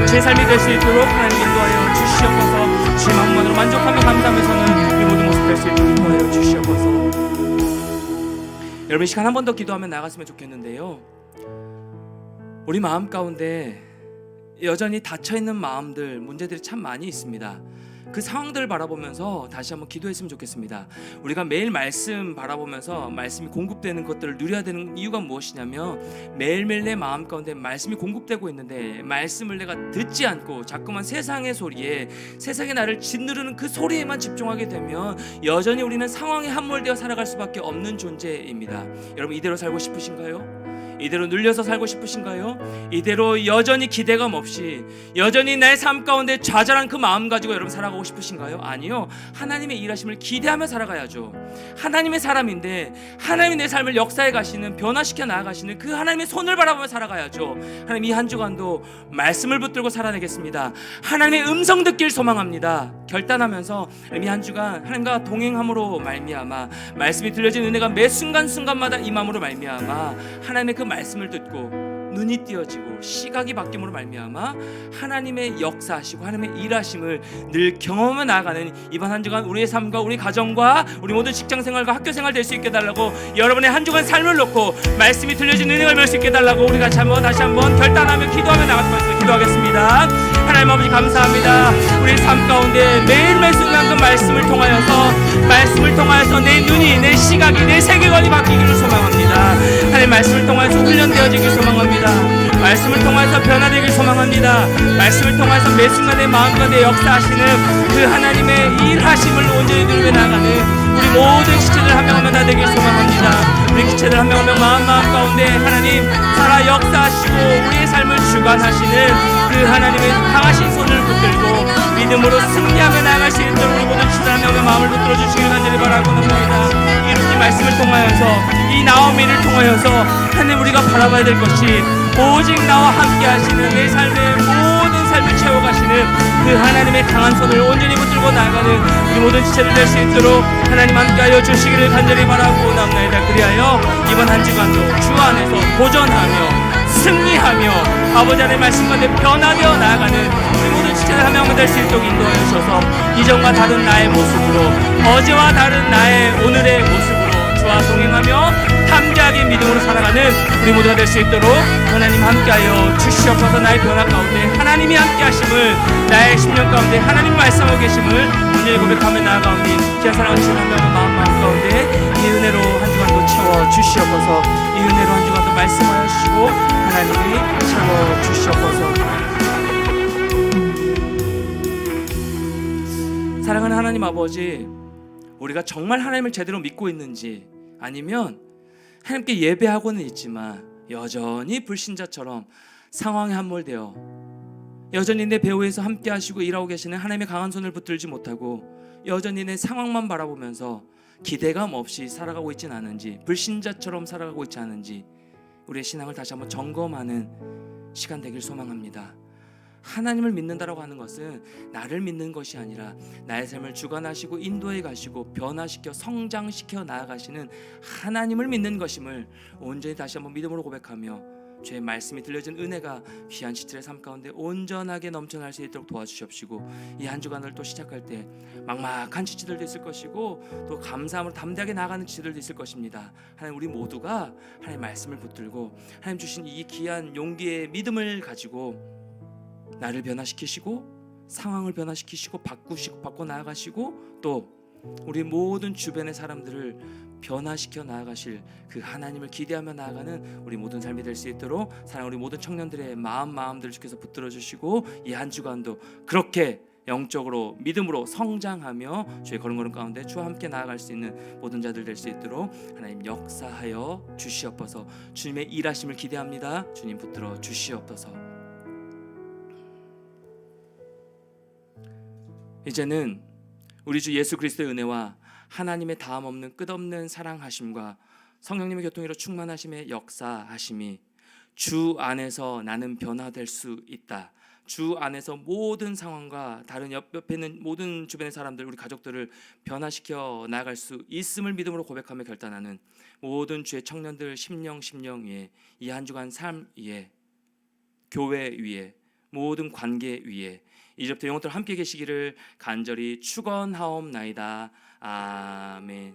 제 삶이 될 수 있도록 하나님 인도하여 주시옵소서. 주의 마음만으로 만족하며 감사하면서는 우리 모든 모습 될 수 있도록 인도하여 주시옵소서. 여러분, 시간 한 번 더 기도하며 나갔으면 좋겠는데요, 우리 마음 가운데 여전히 닫혀있는 마음들, 문제들이 참 많이 있습니다. 그 상황들을 바라보면서 다시 한번 기도했으면 좋겠습니다. 우리가 매일 말씀 바라보면서 말씀이 공급되는 것들을 누려야 되는 이유가 무엇이냐면, 매일매일 내 마음 가운데 말씀이 공급되고 있는데 말씀을 내가 듣지 않고 자꾸만 세상의 소리에, 세상이 나를 짓누르는 그 소리에만 집중하게 되면 여전히 우리는 상황에 함몰되어 살아갈 수밖에 없는 존재입니다. 여러분, 이대로 살고 싶으신가요? 이대로 눌려서 살고 싶으신가요? 이대로 여전히 기대감 없이, 여전히 내 삶 가운데 좌절한 그 마음 가지고 여러분 살아가고 싶으신가요? 아니요. 하나님의 일하심을 기대하며 살아가야죠. 하나님의 사람인데 하나님이 내 삶을 역사해 가시는, 변화시켜 나아가시는 그 하나님의 손을 바라보며 살아가야죠. 하나님, 이 한 주간도 말씀을 붙들고 살아내겠습니다. 하나님의 음성 듣길 소망합니다. 결단하면서 이 한 주간 하나님과 동행함으로 말미암아 말씀이 들려진 은혜가 매 순간순간마다 임함으로 말미암아 하나님의 그 말씀을 듣고 눈이 띄어지고 시각이 바뀜으로 말미암아 하나님의 역사하시고 하나님의 일하심을 늘 경험해 나아가는 이번 한 주간 우리의 삶과 우리 가정과 우리 모든 직장생활과 학교생활 될 수 있게 달라고, 여러분의 한 주간 삶을 놓고 말씀이 들려진 은혜가 뵐 수 있게 달라고 우리가 다시 한번 결단하며 기도하며 나갈 것을 기도하겠습니다. 하나님 아버지 감사합니다. 우리 삶 가운데 매일매일 순간 그 말씀을 통하여서 내 눈이, 내 시각이, 내 세계관이 바뀌기를 소망합니다. 하나님 말씀을 통하여서 훈련되어지길 소망합니다. 말씀을 통하여서 변화되길 소망합니다. 말씀을 통하여서 매 순간 내 마음과 내 역사하시는 그 하나님의 일하심을 온전히 누리며 나가는 우리 모든 지체들 한 명 한 명 다 되길 소망합니다. 우리 지체들 한 명 한 명 마음 가운데 하나님 살아 역사하시고 우리의 삶을 주관하시는 그 하나님의 강하신 손을 붙들고 믿음으로 승리하며 나아갈 수 있도록 우리 모든 지체들 한 명 한 명 마음을 붙들어 주시길 간절히 바라고 나옵니다. 이 말씀을 통하여서, 이 나오미를 통하여서 하나님 우리가 바라봐야 될 것이 오직 나와 함께 하시는 내 삶의 모든 삶을 채워가시는 그 하나님의 강한 손을 온전히 붙들고 나아가는 우리 모든 지체들 될 수 있도록 하나님 함께하여 주시기를 간절히 바라고 나옵나이다. 그리하여 이번 한 주간도 주 안에서 도전하며 승리하며 아버지 하나님의 말씀 가운데 변화되어 나아가는 우리 모든 지체들 한 명만 될 수 있도록 인도하여 주셔서 이전과 다른 나의 모습으로, 어제와 다른 나의 오늘의 모습으로 주와 동행하며 함께하게 믿음으로 살아가는 우리 모두가 될 수 있도록 하나님 함께하여 주시옵소서. 나의 변화 가운데 하나님이 함께하심을, 나의 심령 가운데 하나님 말씀하고 계심을 온전히 고백하며 나아가오니 귀한 사랑하는 주님 한 명은 마음 가운데 이 은혜로 한 주간도 채워 주시옵소서. 이 은혜로 한 주간도 말씀하여 주시고 하나님이 채워 주시옵소서. 사랑하는 하나님 아버지, 우리가 정말 하나님을 제대로 믿고 있는지, 아니면 하나님께 예배하고는 있지만 여전히 불신자처럼 상황에 함몰되어 여전히 내 배후에서 함께 하시고 일하고 계시는 하나님의 강한 손을 붙들지 못하고 여전히 내 상황만 바라보면서 기대감 없이 살아가고 있지는 않은지, 불신자처럼 살아가고 있지 않은지 우리의 신앙을 다시 한번 점검하는 시간 되길 소망합니다. 하나님을 믿는다라고 하는 것은 나를 믿는 것이 아니라 나의 삶을 주관하시고 인도해 가시고 변화시켜 성장시켜 나아가시는 하나님을 믿는 것임을 온전히 다시 한번 믿음으로 고백하며 주의 말씀이 들려진 은혜가 귀한 지체의 삶 가운데 온전하게 넘쳐날 수 있도록 도와주시옵시고, 이 한 주간을 또 시작할 때 막막한 지체들도 있을 것이고 또 감사함으로 담대하게 나아가는 지체들도 있을 것입니다. 하나님 우리 모두가 하나님의 말씀을 붙들고 하나님 주신 이 귀한 용기의 믿음을 가지고 나를 변화시키시고 상황을 변화시키시고 바꿔 나아가시고 또 우리 모든 주변의 사람들을 변화시켜 나아가실 그 하나님을 기대하며 나아가는 우리 모든 삶이 될 수 있도록 사랑 우리 모든 청년들의 마음들을 주께서 붙들어 주시고 이 한 주간도 그렇게 영적으로 믿음으로 성장하며 주의 걸음걸음 가운데 주와 함께 나아갈 수 있는 모든 자들 될 수 있도록 하나님 역사하여 주시옵소서. 주님의 일하심을 기대합니다. 주님 붙들어 주시옵소서. 이제는 우리 주 예수 그리스도의 은혜와 하나님의 다음 없는 끝없는 사랑하심과 성령님의 교통으로 충만하심의 역사하심이 주 안에서 나는 변화될 수 있다. 주 안에서 모든 상황과 다른 옆에 있는 모든 주변의 사람들, 우리 가족들을 변화시켜 나아갈 수 있음을 믿음으로 고백하며 결단하는 모든 주의 청년들 심령 위에, 이 한 주간 삶 위에, 교회 위에, 모든 관계 위에 이제부터 영원토록 함께 계시기를 간절히 축원하옵나이다. 아멘.